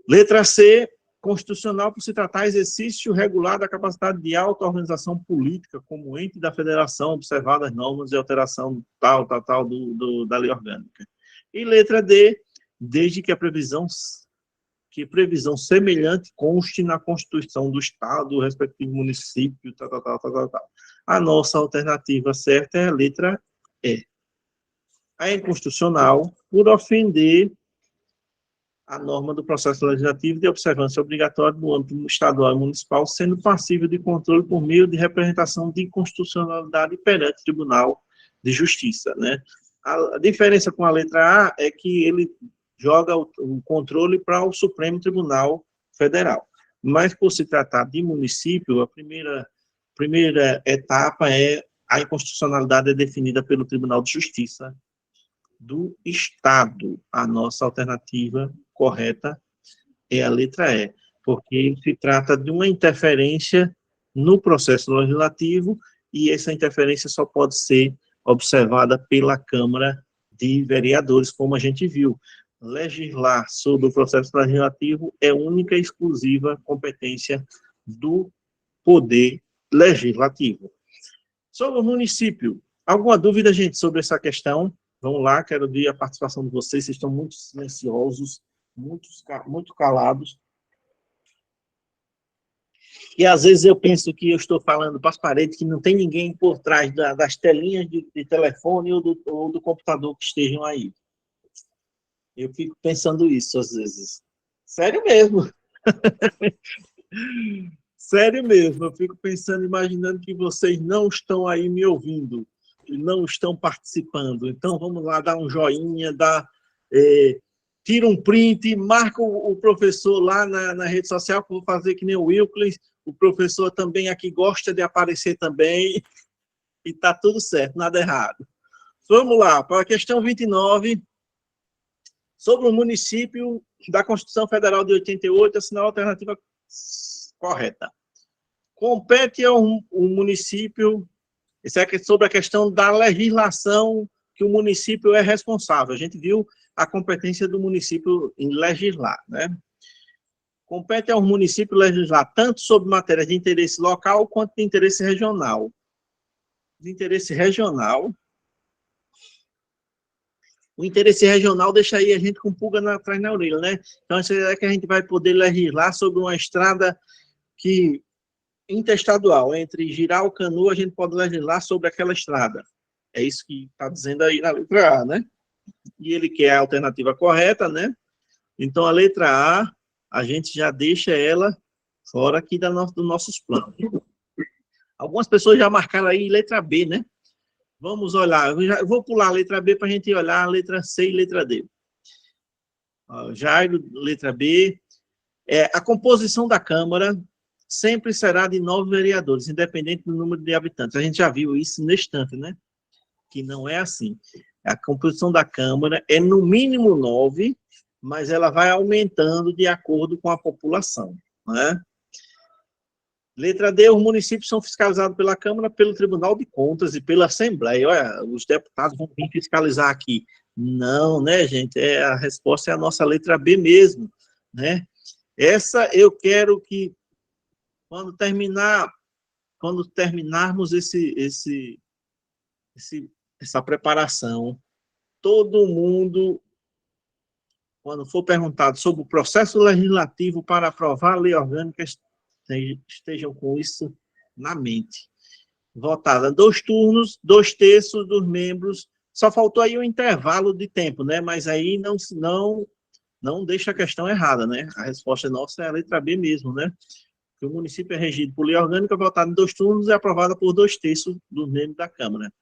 Letra C, constitucional por se tratar exercício regular da capacidade de auto-organização política como ente da federação, observadas normas de alteração tal, da lei orgânica. E letra D, desde que previsão semelhante conste na Constituição do Estado, do respectivo município, tal. A nossa alternativa certa é a letra E. É inconstitucional por ofender a norma do processo legislativo de observância obrigatória no âmbito estadual e municipal, sendo passível de controle por meio de representação de inconstitucionalidade perante o Tribunal de Justiça, né? A diferença com a letra A é que ele joga o controle para o Supremo Tribunal Federal. Mas, por se tratar de município, a primeira etapa é a inconstitucionalidade é definida pelo Tribunal de Justiça do Estado. A nossa alternativa correta é a letra E, porque se trata de uma interferência no processo legislativo e essa interferência só pode ser observada pela Câmara de Vereadores, como a gente viu. Legislar sobre o processo legislativo é única e exclusiva competência do Poder Legislativo. Sobre o município, alguma dúvida, gente, sobre essa questão? Vamos lá, quero ver a participação de vocês, vocês estão muito silenciosos, muito calados. E às vezes eu penso que eu estou falando para as paredes, que não tem ninguém por trás das telinhas de telefone ou do computador que estejam aí. Eu fico pensando isso às vezes. Sério mesmo. Sério mesmo, eu fico pensando, imaginando que vocês não estão aí me ouvindo, e não estão participando. Então, vamos lá, dá um joinha, tira um print, marca o professor lá na rede social, que eu vou fazer que nem o Wilkles, o professor também aqui gosta de aparecer também, e está tudo certo, nada errado. Vamos lá, para a questão 29, sobre o município da Constituição Federal de 88, assinar a alternativa correta. Compete ao município, isso é sobre a questão da legislação que o município é responsável. A gente viu a competência do município em legislar, né? Compete ao município legislar tanto sobre matérias de interesse local quanto de interesse regional. De interesse regional, o interesse regional deixa aí a gente com pulga atrás na orelha, né? Então, é que a gente vai poder legislar sobre uma estrada que interestadual, entre Jirau-Canoa, a gente pode legislar sobre aquela estrada. É isso que está dizendo aí na letra A, né? E ele quer a alternativa correta, né? Então, a letra A, a gente já deixa ela fora aqui dos nossos planos. Algumas pessoas já marcaram aí letra B, né? Vamos olhar, eu vou pular a letra B para a gente olhar a letra C e letra D. Jairo, letra B. A composição da Câmara sempre será de 9 vereadores, independente do número de habitantes. A gente já viu isso neste instante, né? Que não é assim. A composição da Câmara é no mínimo 9, mas ela vai aumentando de acordo com a população, né? Letra D, os municípios são fiscalizados pela Câmara, pelo Tribunal de Contas e pela Assembleia. Olha, os deputados vão vir fiscalizar aqui. Não, né, gente? A resposta é a nossa letra B mesmo, né? Essa eu quero que, quando terminarmos essa preparação, todo mundo, quando for perguntado sobre o processo legislativo para aprovar a lei orgânica, estejam com isso na mente. Votada 2 turnos, 2/3 dos membros, só faltou aí um intervalo de tempo, né? Mas aí não deixa a questão errada, né? A resposta nossa é a letra B mesmo, né? Que o município é regido por lei orgânica, votada em 2 turnos e aprovada por 2/3 dos membros da Câmara.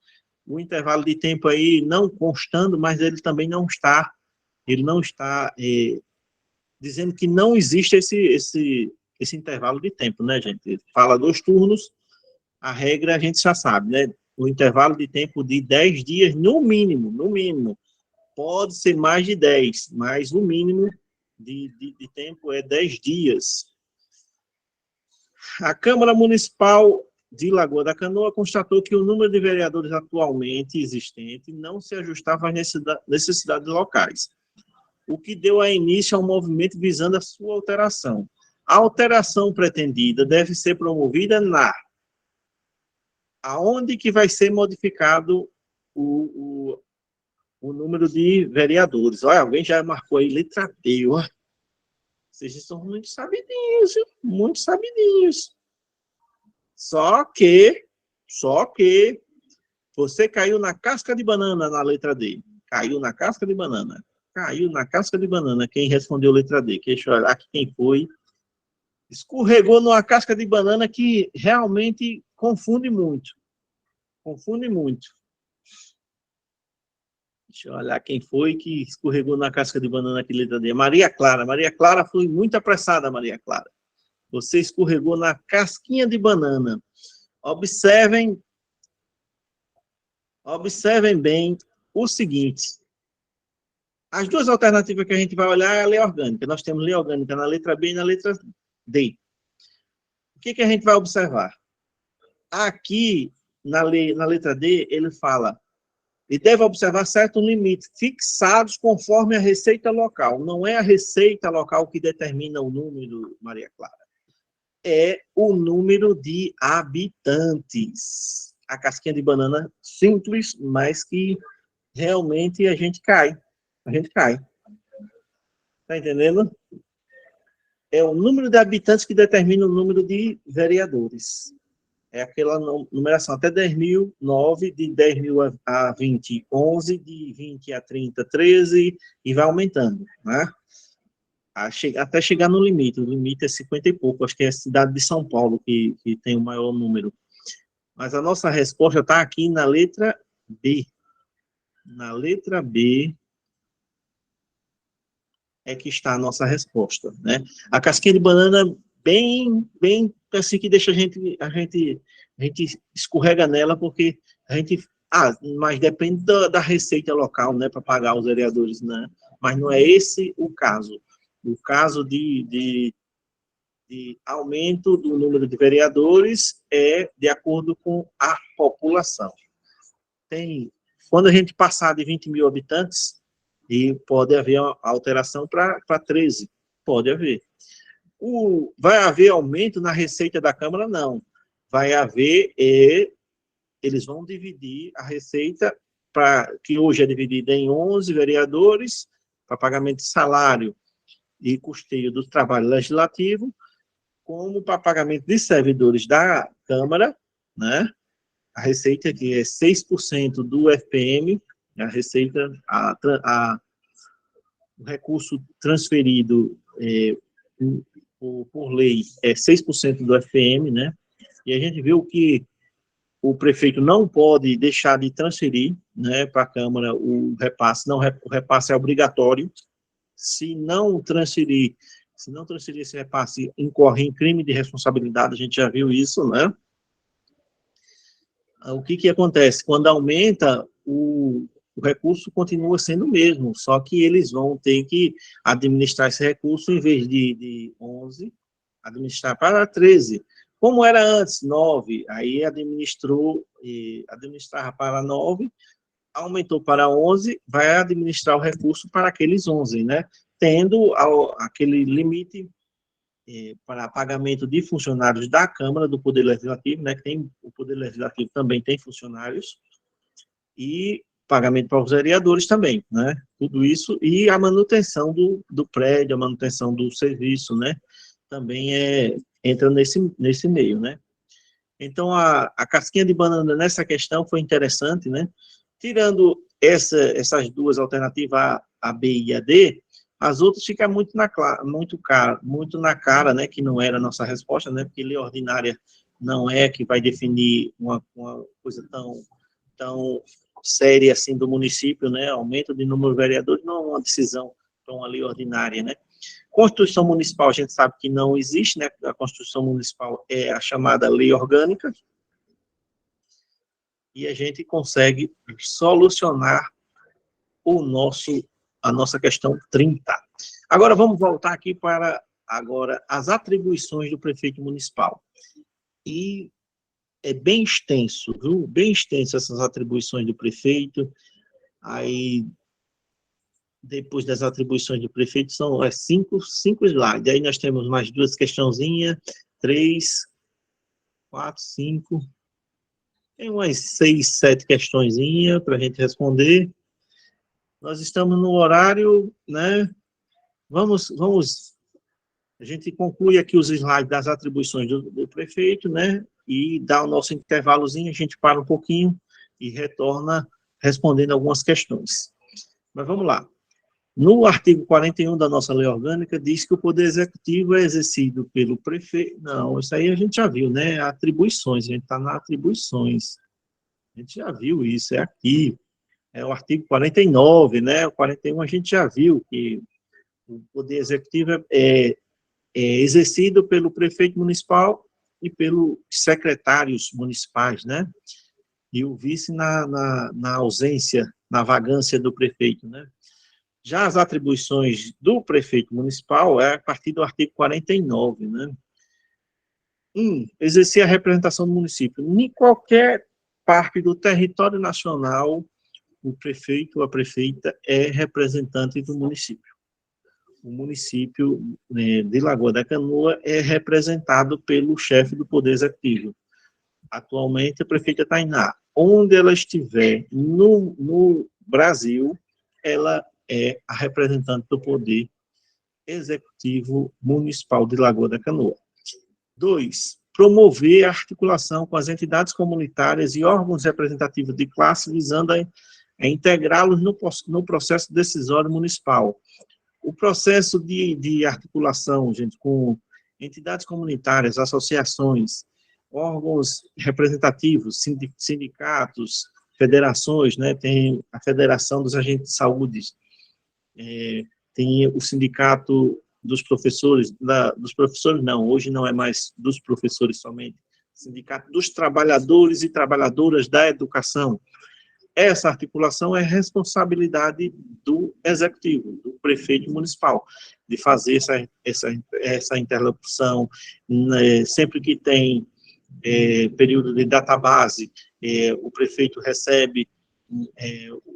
O intervalo de tempo aí não constando, mas ele também não está, dizendo que não existe esse intervalo de tempo, né, gente? Ele fala 2 turnos, a regra a gente já sabe, né? O intervalo de tempo de 10 dias, no mínimo. Pode ser mais de 10, mas o mínimo de tempo é 10 dias. A Câmara Municipal de Lagoa da Canoa constatou que o número de vereadores atualmente existente não se ajustava às necessidades locais, o que deu início ao movimento visando a sua alteração. A alteração pretendida deve ser promovida aonde que vai ser modificado o número de vereadores. Olha, alguém já marcou aí letra D, ó. Vocês são muito sabidinhos, viu? Muito sabidinhos. Só que você caiu na casca de banana na letra D. Caiu na casca de banana. Quem respondeu letra D? Deixa eu olhar aqui quem foi. Escorregou numa casca de banana que realmente confunde muito. Deixa eu olhar quem foi que escorregou na casca de banana aqui, letra D. Maria Clara. Maria Clara foi muito apressada, Maria Clara. Você escorregou na casquinha de banana. Observem bem o seguinte. As duas alternativas que a gente vai olhar é a lei orgânica. Nós temos lei orgânica na letra B e na letra D. O que a gente vai observar? Aqui, na letra D, ele fala e deve observar certos limites fixados conforme a receita local. Não é a receita local que determina o número, Maria Clara. É o número de habitantes. A casquinha de banana simples, mas que realmente a gente cai. Tá entendendo? É o número de habitantes que determina o número de vereadores. É aquela numeração até 10.009, de 10.000 a 20, 11, de 20 a 30, 13, e vai aumentando, né? Até chegar no limite. O limite é 50 e pouco, acho que é a cidade de São Paulo que tem o maior número. Mas a nossa resposta está aqui na letra B. Na letra B é que está a nossa resposta, né? A casquinha de banana bem assim que deixa a gente escorrega nela porque mas depende da receita local, né, para pagar os vereadores, né? Mas não é esse o caso. O caso de aumento do número de vereadores é de acordo com a população. Quando a gente passar de 20.000 habitantes, e pode haver uma alteração para 13, pode haver. Vai haver aumento na receita da Câmara? Não. Vai haver, eles vão dividir a receita, que hoje é dividida em 11 vereadores, para pagamento de salário e custeio do trabalho legislativo, como para pagamento de servidores da Câmara, né? A receita que é 6% do FPM, a receita, o recurso transferido por lei é 6% do FPM, né? E a gente viu que o prefeito não pode deixar de transferir, né, para a Câmara o repasse. Não, o repasse é obrigatório. Se não transferir esse repasse, incorre em crime de responsabilidade, a gente já viu isso, né? O que acontece? Quando aumenta, o recurso continua sendo o mesmo, só que eles vão ter que administrar esse recurso, em vez de 11, administrar para 13. Como era antes, 9, aí administrava para 9, aumentou para 11, vai administrar o recurso para aqueles 11, né? Tendo aquele limite para pagamento de funcionários da Câmara, do Poder Legislativo, né? O Poder Legislativo também tem funcionários, e pagamento para os vereadores também, né? Tudo isso, e a manutenção do prédio, a manutenção do serviço, né? Também entra nesse meio, né? Então, a casquinha de banana nessa questão foi interessante, né? Tirando essas duas alternativas, a B e a D, as outras ficam muito na cara, né? Que não era a nossa resposta, né? Porque lei ordinária não é que vai definir uma coisa tão séria assim do município, né? Aumento de número de vereadores não é uma decisão para uma lei ordinária, né? Constituição municipal, a gente sabe que não existe, né? A Constituição municipal é a chamada lei orgânica, e a gente consegue solucionar a nossa questão 30. Agora, vamos voltar aqui para as atribuições do prefeito municipal. E é bem extenso, viu? Bem extenso essas atribuições do prefeito. Aí, depois das atribuições do prefeito, são cinco slides. Aí nós temos mais duas questãozinhas, 3, 4, 5. Tem umas 6, 7 questõezinhas para a gente responder. Nós estamos no horário, né? A gente conclui aqui os slides das atribuições do prefeito, né? E dá o nosso intervalozinho, a gente para um pouquinho e retorna respondendo algumas questões. Mas vamos lá. No artigo 41 da nossa lei orgânica, diz que o poder executivo é exercido pelo prefeito. Não, isso aí a gente já viu, né? Atribuições, a gente está nas atribuições. A gente já viu isso, é aqui. É o artigo 49, né? O 41 a gente já viu que o poder executivo é exercido pelo prefeito municipal e pelos secretários municipais, né? E o vice na ausência, na vagância do prefeito, né? Já as atribuições do prefeito municipal é a partir do artigo 49, né? Exercer a representação do município. Em qualquer parte do território nacional, o prefeito ou a prefeita é representante do município. O município de Lagoa da Canoa é representado pelo chefe do Poder Executivo. Atualmente, a prefeita Tainá, onde ela estiver no Brasil, ela é a representante do Poder Executivo Municipal de Lagoa da Canoa. 2. Promover a articulação com as entidades comunitárias e órgãos representativos de classe, visando a integrá-los no processo decisório municipal. O processo de articulação, gente, com entidades comunitárias, associações, órgãos representativos, sindicatos, federações, né? Tem a Federação dos Agentes de Saúde, tem o Sindicato dos Professores, dos professores não, hoje não é mais dos professores somente, Sindicato dos Trabalhadores e Trabalhadoras da Educação. Essa articulação é responsabilidade do executivo, do prefeito municipal, de fazer essa interlocução, né? Sempre que tem período de database, o prefeito recebe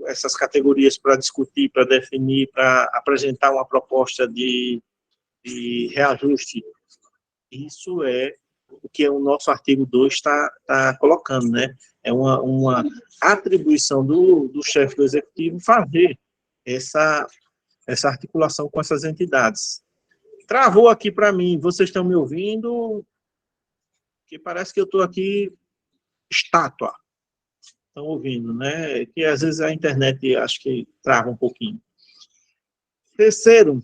essas categorias para discutir, para definir, para apresentar uma proposta de reajuste. Isso é o que o nosso artigo 2 está colocando, né? É uma atribuição do chefe do executivo fazer essa articulação com essas entidades. Travou aqui para mim, vocês estão me ouvindo? Que parece que eu estou aqui estátua. Estão ouvindo, né? Que às vezes a internet acho que trava um pouquinho. Terceiro,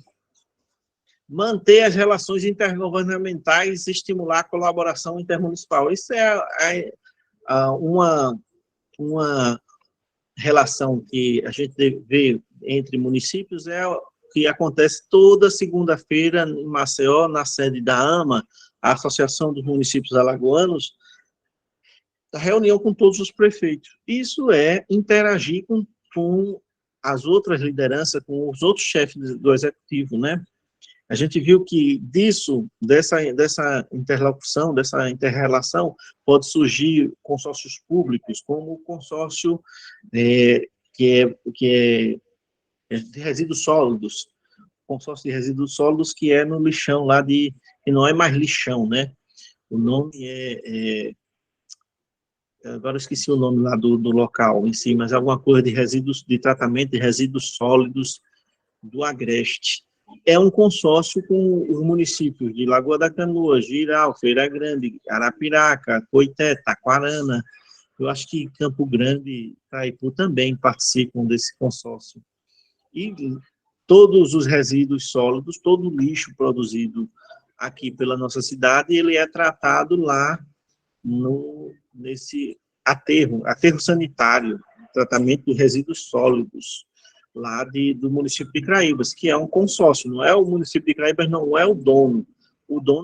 manter as relações intergovernamentais e estimular a colaboração intermunicipal. Isso é uma relação que a gente vê entre municípios, que acontece toda segunda-feira em Maceió, na sede da AMA, a Associação dos Municípios Alagoanos, a reunião com todos os prefeitos. Isso é interagir com as outras lideranças, com os outros chefes do executivo, né? A gente viu que dessa interlocução, dessa inter-relação, pode surgir consórcios públicos, como o consórcio que é de resíduos sólidos, consórcio de resíduos sólidos que é no lixão lá que não é mais lixão, né? O nome agora eu esqueci o nome lá do local em si, mas alguma coisa de resíduos, de tratamento de resíduos sólidos do Agreste. É um consórcio com os municípios de Lagoa da Canoa, Giral, Feira Grande, Arapiraca, Coité, Taquarana. Eu acho que Campo Grande, Itaipu também participam desse consórcio. E todos os resíduos sólidos, todo o lixo produzido aqui pela nossa cidade, ele é tratado lá nesse aterro sanitário, tratamento de resíduos sólidos, lá do município de Craíbas, que é um consórcio, não é o município de Craíbas, não é o dono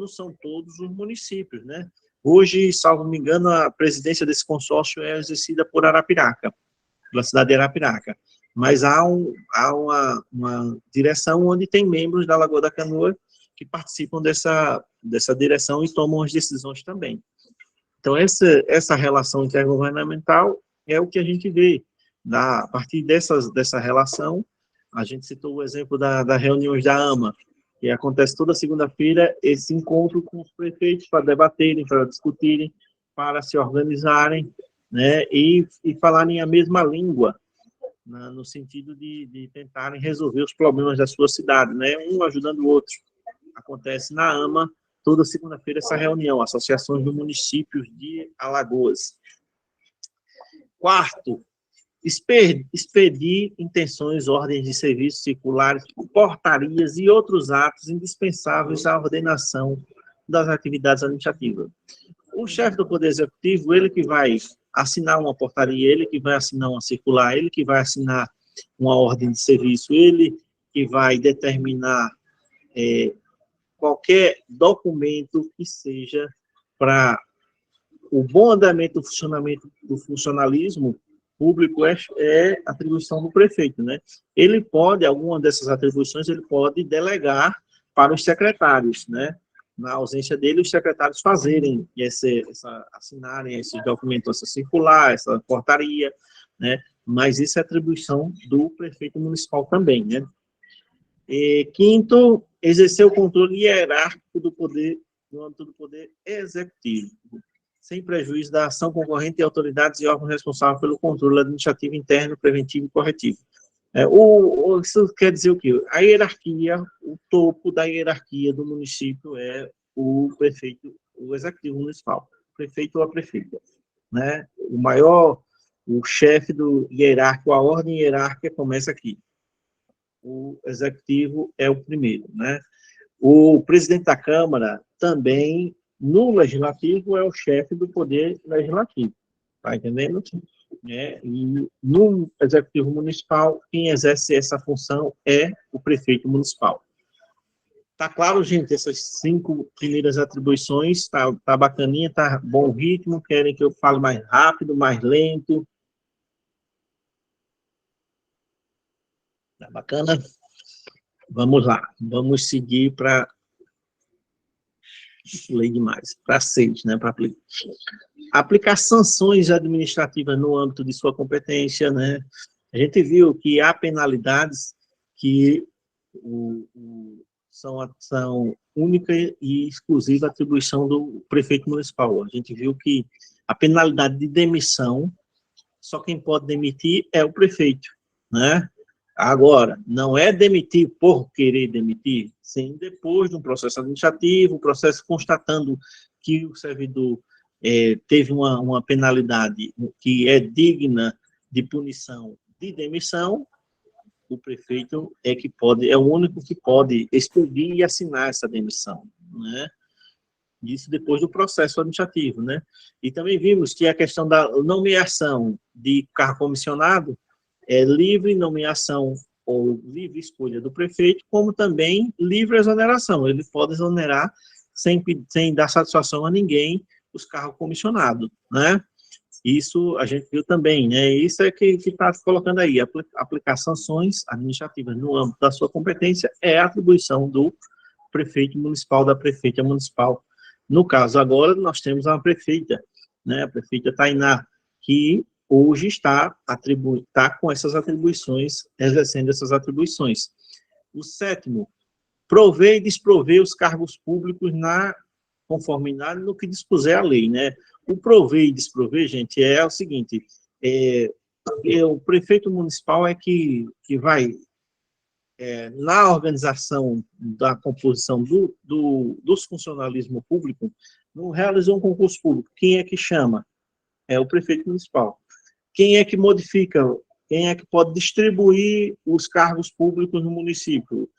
são todos os municípios, né? Hoje, salvo me engano, a presidência desse consórcio é exercida por Arapiraca, pela cidade de Arapiraca, mas há uma direção onde tem membros da Lagoa da Canoa que participam dessa direção e tomam as decisões também. Então, essa relação intergovernamental é o que a gente vê. A partir dessa relação, a gente citou o exemplo das reuniões da AMA, que acontece toda segunda-feira, esse encontro com os prefeitos para debaterem, para discutirem, para se organizarem, né, e falarem a mesma língua, né, no sentido de tentarem resolver os problemas da sua cidade, né, um ajudando o outro. Acontece na AMA, toda segunda-feira, essa reunião, Associações de Municípios de Alagoas. Quarto, expedir intenções, ordens de serviços circulares, portarias e outros atos indispensáveis à ordenação das atividades administrativas. O chefe do Poder Executivo, ele que vai assinar uma portaria, ele que vai assinar uma circular, ele que vai assinar uma ordem de serviço, ele que vai determinar qualquer documento que seja para o bom andamento do funcionamento do funcionalismo público é atribuição do prefeito, né? Ele pode, alguma dessas atribuições, ele pode delegar para os secretários, né? Na ausência dele, os secretários fazerem assinarem esses documentos, essa circular, essa portaria, né? Mas isso é atribuição do prefeito municipal também, né? E, quinto, exercer o controle hierárquico do poder, no âmbito do poder executivo, sem prejuízo da ação concorrente de autoridades e órgãos responsáveis pelo controle administrativo interno, preventivo e corretivo. Isso quer dizer o quê? A hierarquia, o topo da hierarquia do município é o prefeito, o executivo municipal, prefeito ou a prefeita, né? O chefe do hierárquico, a ordem hierárquica começa aqui. O executivo é o primeiro, né? O presidente da Câmara também, no legislativo, é o chefe do poder legislativo, tá entendendo? E no executivo municipal, quem exerce essa função é o prefeito municipal. Tá claro, gente, essas 5 primeiras atribuições, tá bacaninha, tá bom o ritmo, querem que eu fale mais rápido, mais lento? Tá bacana? Vamos lá, vamos seguir para lei demais, para 6, né, para aplicar sanções administrativas no âmbito de sua competência, né? A gente viu que há penalidades que são única e exclusiva atribuição do prefeito municipal. A gente viu que a penalidade de demissão, só quem pode demitir é o prefeito, né? Agora, não é demitir por querer demitir, sim, depois de um processo administrativo, o processo constatando que o servidor teve uma penalidade que é digna de punição de demissão, o prefeito é o único que pode expedir e assinar essa demissão, né? Isso depois do processo administrativo, né? E também vimos que a questão da nomeação de cargo comissionado é livre nomeação ou livre escolha do prefeito, como também livre exoneração. Ele pode exonerar sem dar satisfação a ninguém os cargos comissionados, né? Isso a gente viu também, né? Isso é que está colocando aí, aplicar sanções administrativas no âmbito da sua competência é a atribuição do prefeito municipal, da prefeita municipal. No caso agora, nós temos uma prefeita, né? A prefeita Tainá, que hoje está com essas atribuições, exercendo essas atribuições. O 7º, prover e desprover os cargos públicos na conformidade no que dispuser a lei, né? O prover e desprover, gente, é o seguinte, o prefeito municipal é que vai, na organização da composição dos funcionalismo público, não realizou um concurso público. Quem é que chama? É o prefeito municipal. Quem é que modifica? Quem é que pode distribuir os cargos públicos no município?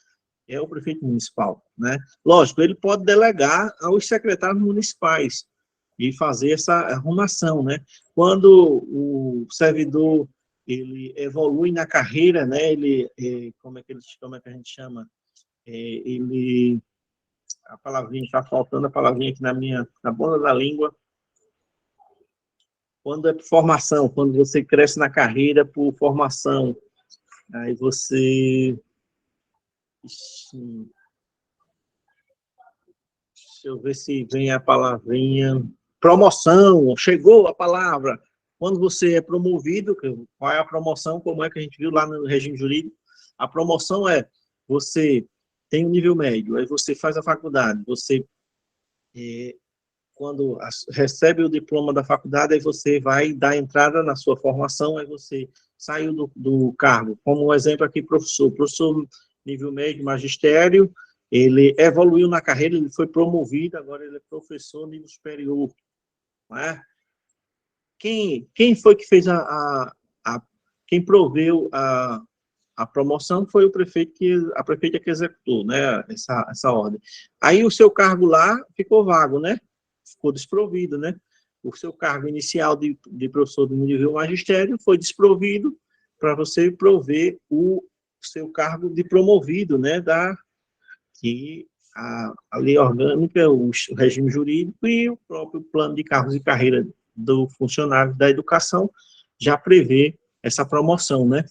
É o prefeito municipal, né? Lógico, ele pode delegar aos secretários municipais e fazer essa arrumação, né? Quando o servidor ele evolui na carreira, né? Como é que a gente chama? A palavrinha está faltando, a palavrinha aqui na ponta da língua. Quando é por formação, quando você cresce na carreira por formação, aí você... Deixa eu ver se vem a palavrinha. Promoção, chegou a palavra. Quando você é promovido, qual é a promoção? Como é que a gente viu lá no regime jurídico? A promoção é, você tem um nível médio, aí você faz a faculdade, você, quando recebe o diploma da faculdade, aí você vai dar entrada na sua formação, aí você saiu do cargo. Como um exemplo aqui, professor nível médio, magistério, ele evoluiu na carreira, ele foi promovido, agora ele é professor nível superior. Não é? Quem foi que fez quem proveu a promoção foi a prefeita que executou, né, essa ordem. Aí o seu cargo lá ficou vago, né? Ficou desprovido, né? O seu cargo inicial de professor do nível magistério foi desprovido para você prover o seu cargo de promovido, né, que a lei orgânica, o regime jurídico e o próprio plano de cargos e carreira do funcionário da educação já prevê essa promoção, né?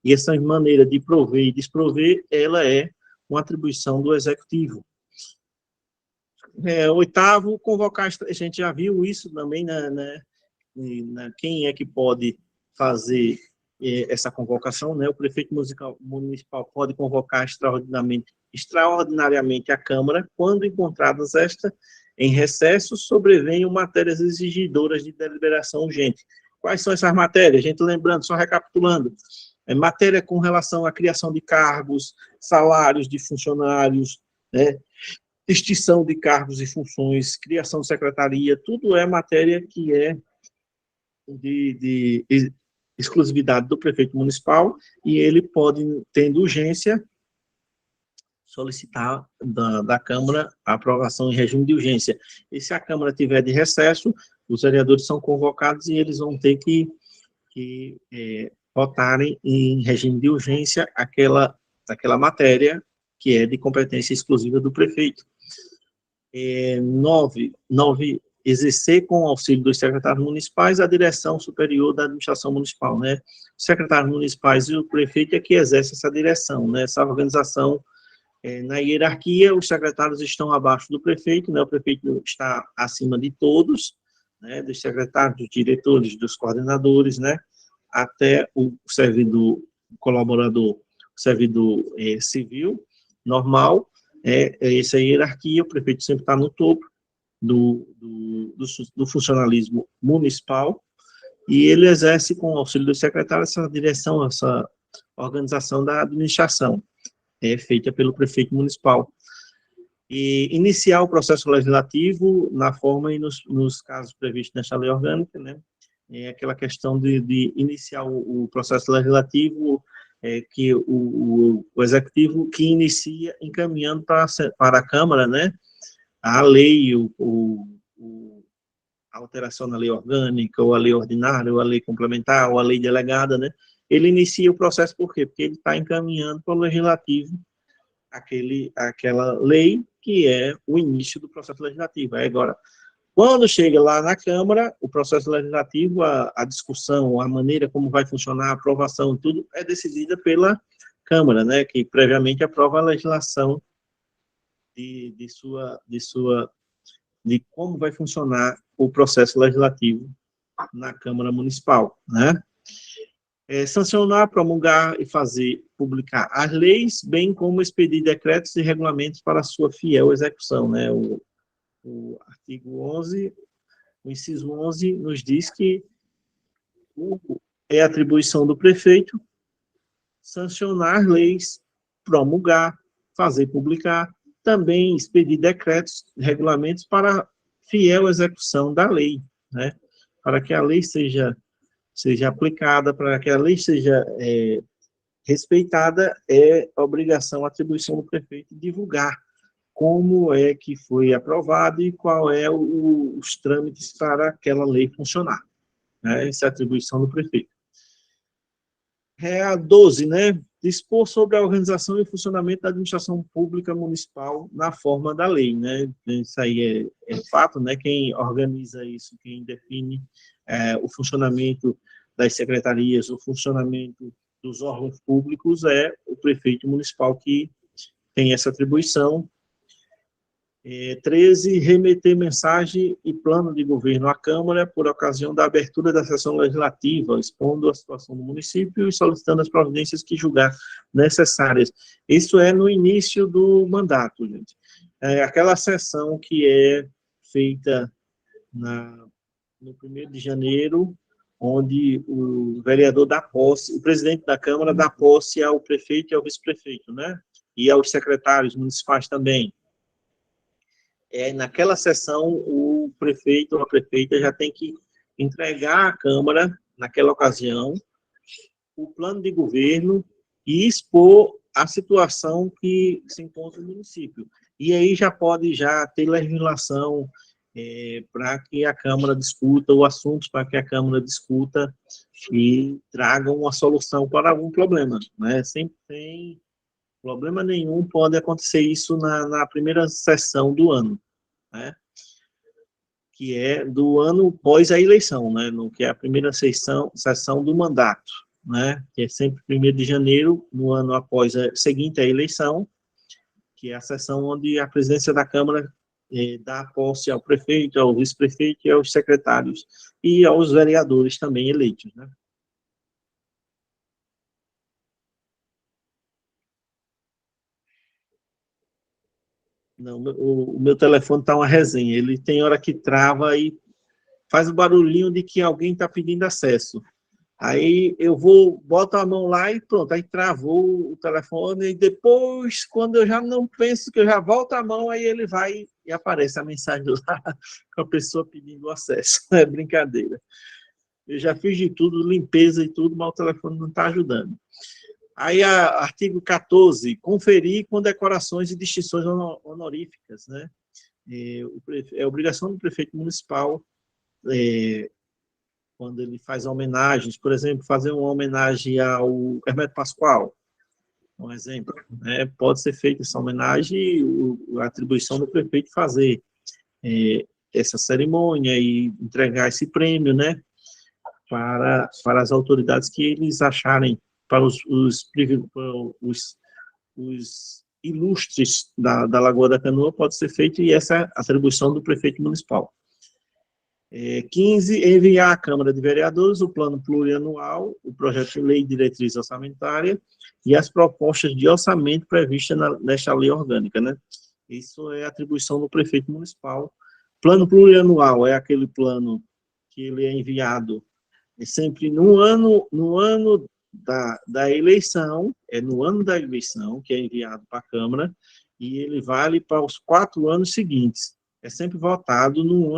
E essa maneira de prover e desprover, ela é uma atribuição do executivo. Oitavo, convocar, a gente já viu isso também, quem é que pode fazer essa convocação, né? O prefeito municipal pode convocar extraordinariamente a Câmara, quando encontradas esta em recesso, sobrevenham matérias exigidoras de deliberação urgente. Quais são essas matérias? A gente lembrando, só recapitulando, matéria com relação à criação de cargos, salários de funcionários, né? Extinção de cargos e funções, criação de secretaria, tudo é matéria que é de exclusividade do prefeito municipal, e ele pode, tendo urgência, solicitar da Câmara a aprovação em regime de urgência. E se a Câmara tiver de recesso, os vereadores são convocados e eles vão ter que votarem em regime de urgência aquela matéria que é de competência exclusiva do prefeito. 9, exercer com o auxílio dos secretários municipais a direção superior da administração municipal, né? Os secretários municipais e o prefeito é que exerce essa direção, né? Essa organização, na hierarquia, os secretários estão abaixo do prefeito, né? O prefeito está acima de todos, né? Dos secretários, dos diretores, dos coordenadores, né? Até o servidor colaborador, o servidor civil, normal, essa hierarquia, o prefeito sempre está no topo do funcionalismo municipal, e ele exerce, com o auxílio do secretário, essa direção, essa organização da administração, feita pelo prefeito municipal. E iniciar o processo legislativo na forma e nos casos previstos nesta lei orgânica, né? Aquela questão de iniciar o processo legislativo, que o executivo que inicia encaminhando para a Câmara, né, a lei, a alteração na lei orgânica, ou a lei ordinária, ou a lei complementar, ou a lei delegada, né, ele inicia o processo por quê? Porque ele está encaminhando para o legislativo aquela lei que é o início do processo legislativo. Aí agora, quando chega lá na Câmara, o processo legislativo, a discussão, a maneira como vai funcionar, a aprovação, tudo é decidida pela Câmara, né, que previamente aprova a legislação de como vai funcionar o processo legislativo na Câmara Municipal, né? Sancionar, promulgar e publicar as leis, bem como expedir decretos e regulamentos para sua fiel execução, né? O artigo 11 O inciso 11 nos diz que é atribuição do prefeito sancionar leis, promulgar, fazer publicar, também expedir decretos, regulamentos para fiel execução da lei, né? Para que a lei seja aplicada, para que a lei seja respeitada, é obrigação, atribuição do prefeito divulgar como é que foi aprovado e qual é os trâmites para aquela lei funcionar, né? Essa é a atribuição do prefeito. É a 12, né? Dispor sobre a organização e funcionamento da administração pública municipal na forma da lei, né? Isso aí é fato, né? Quem organiza isso, quem define o funcionamento das secretarias, o funcionamento dos órgãos públicos é o prefeito municipal que tem essa atribuição. 13, remeter mensagem e plano de governo à Câmara por ocasião da abertura da sessão legislativa, expondo a situação do município e solicitando as providências que julgar necessárias. Isso é no início do mandato, gente. Aquela sessão que é feita no 1º de janeiro, onde o vereador dá posse, o presidente da Câmara dá posse ao prefeito e ao vice-prefeito, né? E aos secretários municipais também. Naquela sessão, o prefeito ou a prefeita já tem que entregar à Câmara, naquela ocasião, o plano de governo e expor a situação que se encontra no município. E aí já pode ter legislação para que a Câmara discuta, o assunto para que a Câmara discuta e traga uma solução para algum problema, né? Sem problema nenhum pode acontecer isso na primeira sessão do ano, né? Que é do ano pós a eleição, né? Que é a primeira sessão do mandato, né? Que é sempre 1º de janeiro, no ano seguinte à eleição, que é a sessão onde a presidência da Câmara dá posse ao prefeito, ao vice-prefeito e aos secretários, e aos vereadores também eleitos, né? Não, o meu telefone está uma resenha, ele tem hora que trava e faz o barulhinho de que alguém está pedindo acesso. Aí eu boto a mão lá e pronto, aí travou o telefone, e depois, quando eu já não penso que eu já volto a mão, aí ele vai e aparece a mensagem lá com a pessoa pedindo acesso. É brincadeira. Eu já fiz de tudo, limpeza e tudo, mas o telefone não está ajudando. Aí, artigo 14, conferir condecorações e distinções honoríficas, né? É obrigação do prefeito municipal, quando ele faz homenagens, por exemplo, fazer uma homenagem ao Hermeto Pascoal, um exemplo, né? Pode ser feita essa homenagem e a atribuição do prefeito fazer essa cerimônia e entregar esse prêmio, né? Para as autoridades que eles acharem, para os ilustres da Lagoa da Canoa, pode ser feito, e essa é a atribuição do prefeito municipal. 15, enviar à Câmara de Vereadores o plano plurianual, o projeto de lei de diretriz orçamentária e as propostas de orçamento previstas nesta lei orgânica, né? Isso é atribuição do prefeito municipal. Plano plurianual é aquele plano que ele é enviado sempre no ano da eleição, no ano da eleição que é enviado para a Câmara, e ele vale para os 4 anos seguintes. É sempre votado no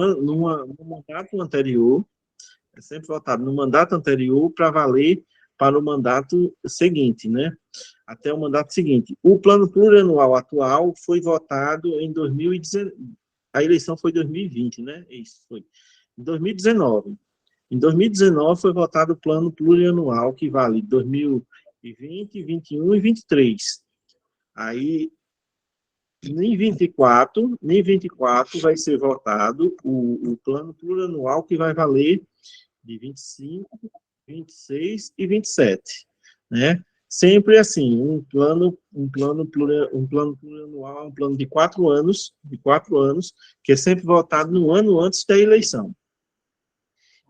mandato anterior, para valer para o mandato seguinte, né? Até o mandato seguinte. O plano plurianual atual foi votado em 2019, a eleição foi em 2020, né? Isso foi. Em 2019. Em 2019 foi votado o plano plurianual, que vale 2020, 2021 e 2023. Aí, em 24 vai ser votado o plano plurianual, que vai valer de 25, 26 e 27, né? Sempre assim, um plano plurianual, um plano de 4 anos, que é sempre votado no ano antes da eleição,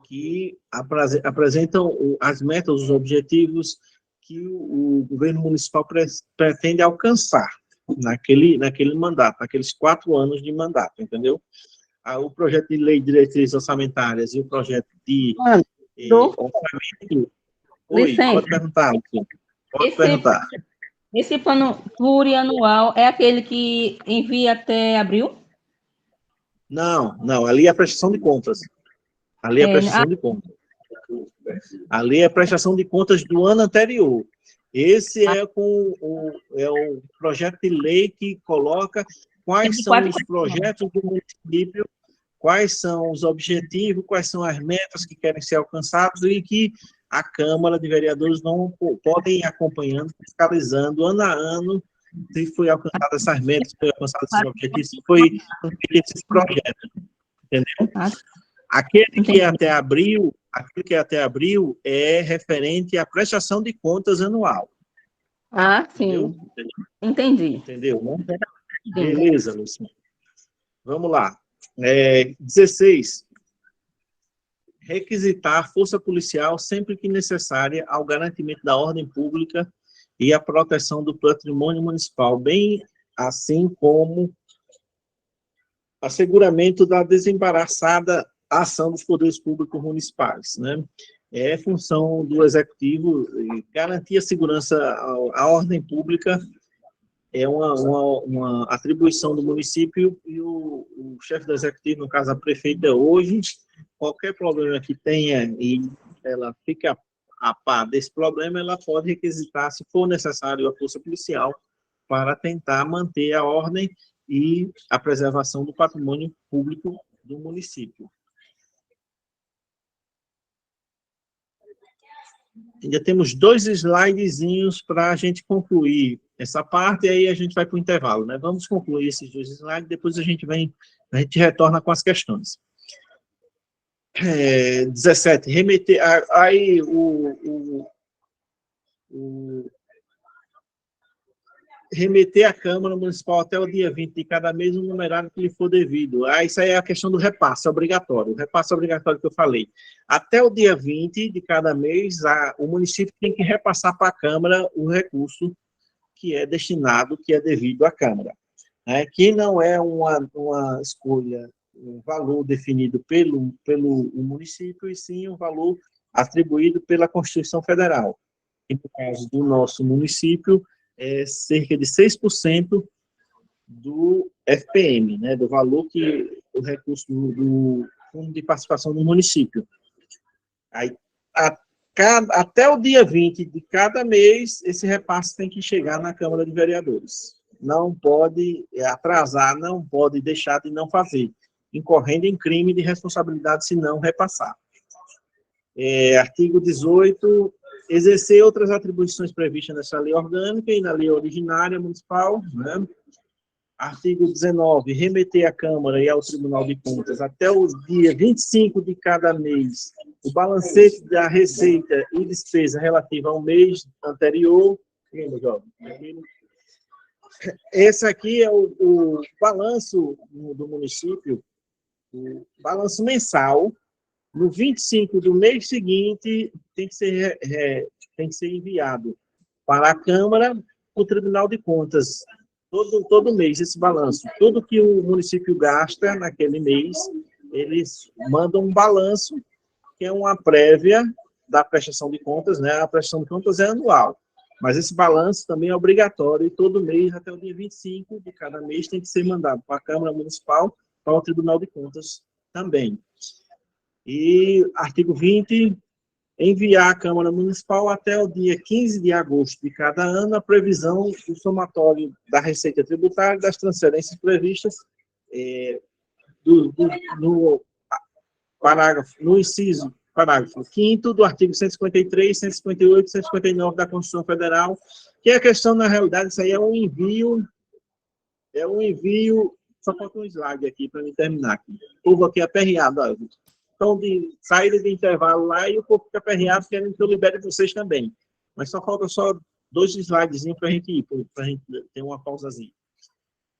que apresentam as metas, os objetivos que o governo municipal pretende alcançar naquele mandato, naqueles 4 anos de mandato, entendeu? o projeto de lei de diretrizes orçamentárias e o projeto de orçamento. Oi, Licença. pode perguntar, Luciano. Pode Esse, perguntar. esse plano plurianual é aquele que envia até abril? Não, ali é a prestação de contas. Ali é a prestação de contas. Ali é a prestação de contas do ano anterior. Esse é o projeto de lei que coloca quais são os projetos do município, quais são os objetivos, quais são as metas que querem ser alcançadas e que a Câmara de Vereadores não podem ir acompanhando, fiscalizando ano a ano se foi alcançada essas metas, se foi alcançado esses objetivos, se foi feito esses projetos. Entendeu? Aquele que é até abril é referente à prestação de contas anual. Sim. Entendi. Entendeu, né? Beleza, Luciano. Vamos lá. 16. Requisitar a força policial sempre que necessária ao garantimento da ordem pública e à proteção do patrimônio municipal, bem assim como asseguramento da desembaraçada ação dos poderes públicos municipais, né? É função do Executivo garantir a segurança à ordem pública, é uma atribuição do município, e o chefe do Executivo, no caso a prefeita, hoje, qualquer problema que tenha e ela fica a par desse problema, ela pode requisitar, se for necessário, a força policial para tentar manter a ordem e a preservação do patrimônio público do município. Ainda temos 2 slidezinhos para a gente concluir essa parte, e aí a gente vai para o intervalo, né? Vamos concluir esses 2 slides, depois a gente retorna com as questões. 17, remeter, aí remeter à Câmara Municipal até o dia 20 de cada mês o numerário que lhe for devido. Isso aí é a questão do repasse obrigatório, o repasse obrigatório que eu falei. Até o dia 20 de cada mês, o município tem que repassar para a Câmara o recurso que é destinado, que é devido à Câmara, né? Que não é uma escolha, um valor definido pelo município, e sim um valor atribuído pela Constituição Federal. E, no caso do nosso município, é cerca de 6% do FPM, né, do valor que o recurso do Fundo de Participação do município. Aí, até o dia 20 de cada mês, esse repasse tem que chegar na Câmara de Vereadores. Não pode atrasar, não pode deixar de não fazer, incorrendo em crime de responsabilidade se não repassar. Artigo 18, exercer outras atribuições previstas nessa lei orgânica e na lei originária municipal, né? Artigo 19, remeter à Câmara e ao Tribunal de Contas até o dia 25 de cada mês o balancete da receita e despesa relativa ao mês anterior. Esse aqui é o balanço do município, o balanço mensal. No 25 do mês seguinte, tem que ser enviado para a Câmara, o Tribunal de Contas, todo mês, esse balanço. Tudo que o município gasta naquele mês, eles mandam um balanço, que é uma prévia da prestação de contas, né? A prestação de contas é anual, mas esse balanço também é obrigatório, e todo mês, até o dia 25 de cada mês, tem que ser mandado para a Câmara Municipal, para o Tribunal de Contas também. E artigo 20, enviar à Câmara Municipal até o dia 15 de agosto de cada ano a previsão do somatório da receita tributária das transferências previstas no inciso, parágrafo 5º do artigo 153, 158 e 159 da Constituição Federal, que a questão, na realidade, isso aí é um envio, só falta um slide aqui para me terminar aqui. O povo aqui é aperreado, ó. Então, de saída de intervalo lá, e o povo fica aperreado querendo que eu libere vocês também. Mas só falta 2 slidezinhos para a gente ir, para a gente ter uma pausazinha.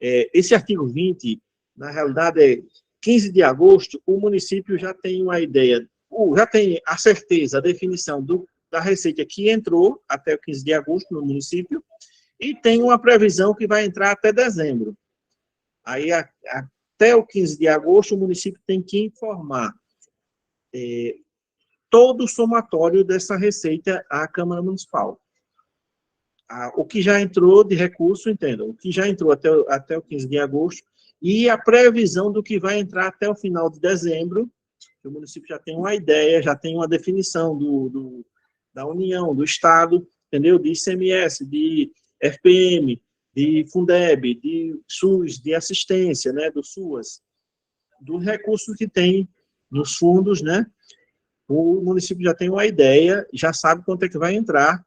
Esse artigo 20, na realidade, é 15 de agosto, o município já tem uma ideia, já tem a certeza, a definição da receita que entrou até o 15 de agosto no município, e tem uma previsão que vai entrar até dezembro. Aí, até o 15 de agosto, o município tem que informar todo o somatório dessa receita à Câmara Municipal. O que já entrou de recurso, entendam, o que já entrou até o 15 de agosto, e a previsão do que vai entrar até o final de dezembro, o município já tem uma ideia, já tem uma definição da União, do Estado, entendeu? De ICMS, de FPM, de Fundeb, de SUS, de assistência, né, do SUAS, do recurso que tem nos fundos, né? O município já tem uma ideia, já sabe quanto é que vai entrar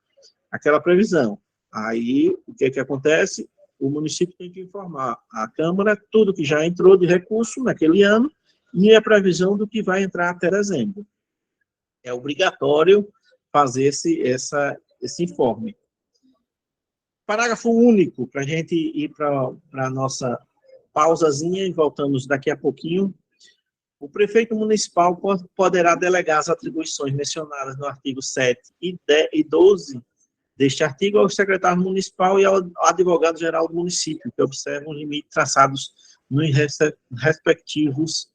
aquela previsão. Aí, o que é que acontece? O município tem que informar a Câmara tudo que já entrou de recurso naquele ano e a previsão do que vai entrar até dezembro. É obrigatório fazer esse informe. Parágrafo único, para a gente ir para a nossa pausazinha e voltamos daqui a pouquinho. O prefeito municipal poderá delegar as atribuições mencionadas no artigo 7 e 12 deste artigo ao secretário municipal e ao advogado-geral do município, que observam os limites traçados nas respectivas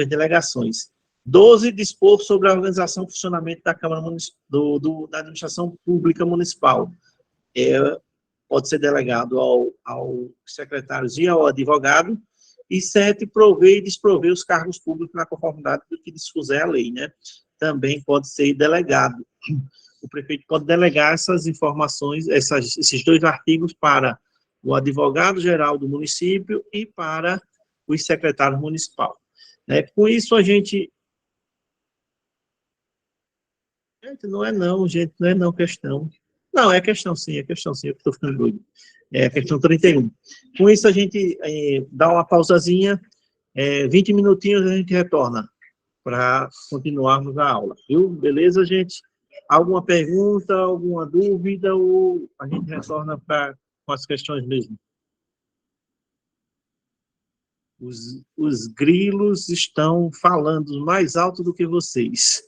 delegações. 12, dispor sobre a organização e funcionamento da Câmara da Administração Pública Municipal. Pode ser delegado ao secretário e ao advogado. E 7, prover e desprover os cargos públicos na conformidade do que dispuser a lei, né? Também pode ser delegado. O prefeito pode delegar essas informações, esses 2 artigos para o advogado-geral do município e para os secretários municipais. Né? Com isso, a gente... Não é não, gente, não é não questão. Não, é questão sim, eu estou ficando doido. É a questão 31. Com isso, a gente dá uma pausazinha, 20 minutinhos a gente retorna para continuarmos a aula. Viu? Beleza, gente? Alguma pergunta, alguma dúvida, ou a gente retorna com as questões mesmo? Os grilos estão falando mais alto do que vocês.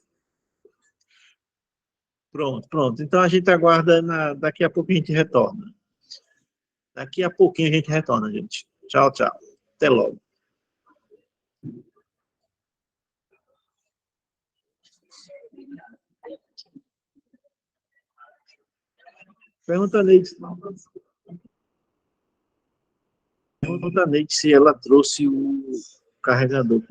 Pronto. Então, a gente aguarda, daqui a pouco a gente retorna. Daqui a pouquinho a gente retorna, gente. Tchau, tchau. Até logo. Pergunta a Neide se ela trouxe o carregador.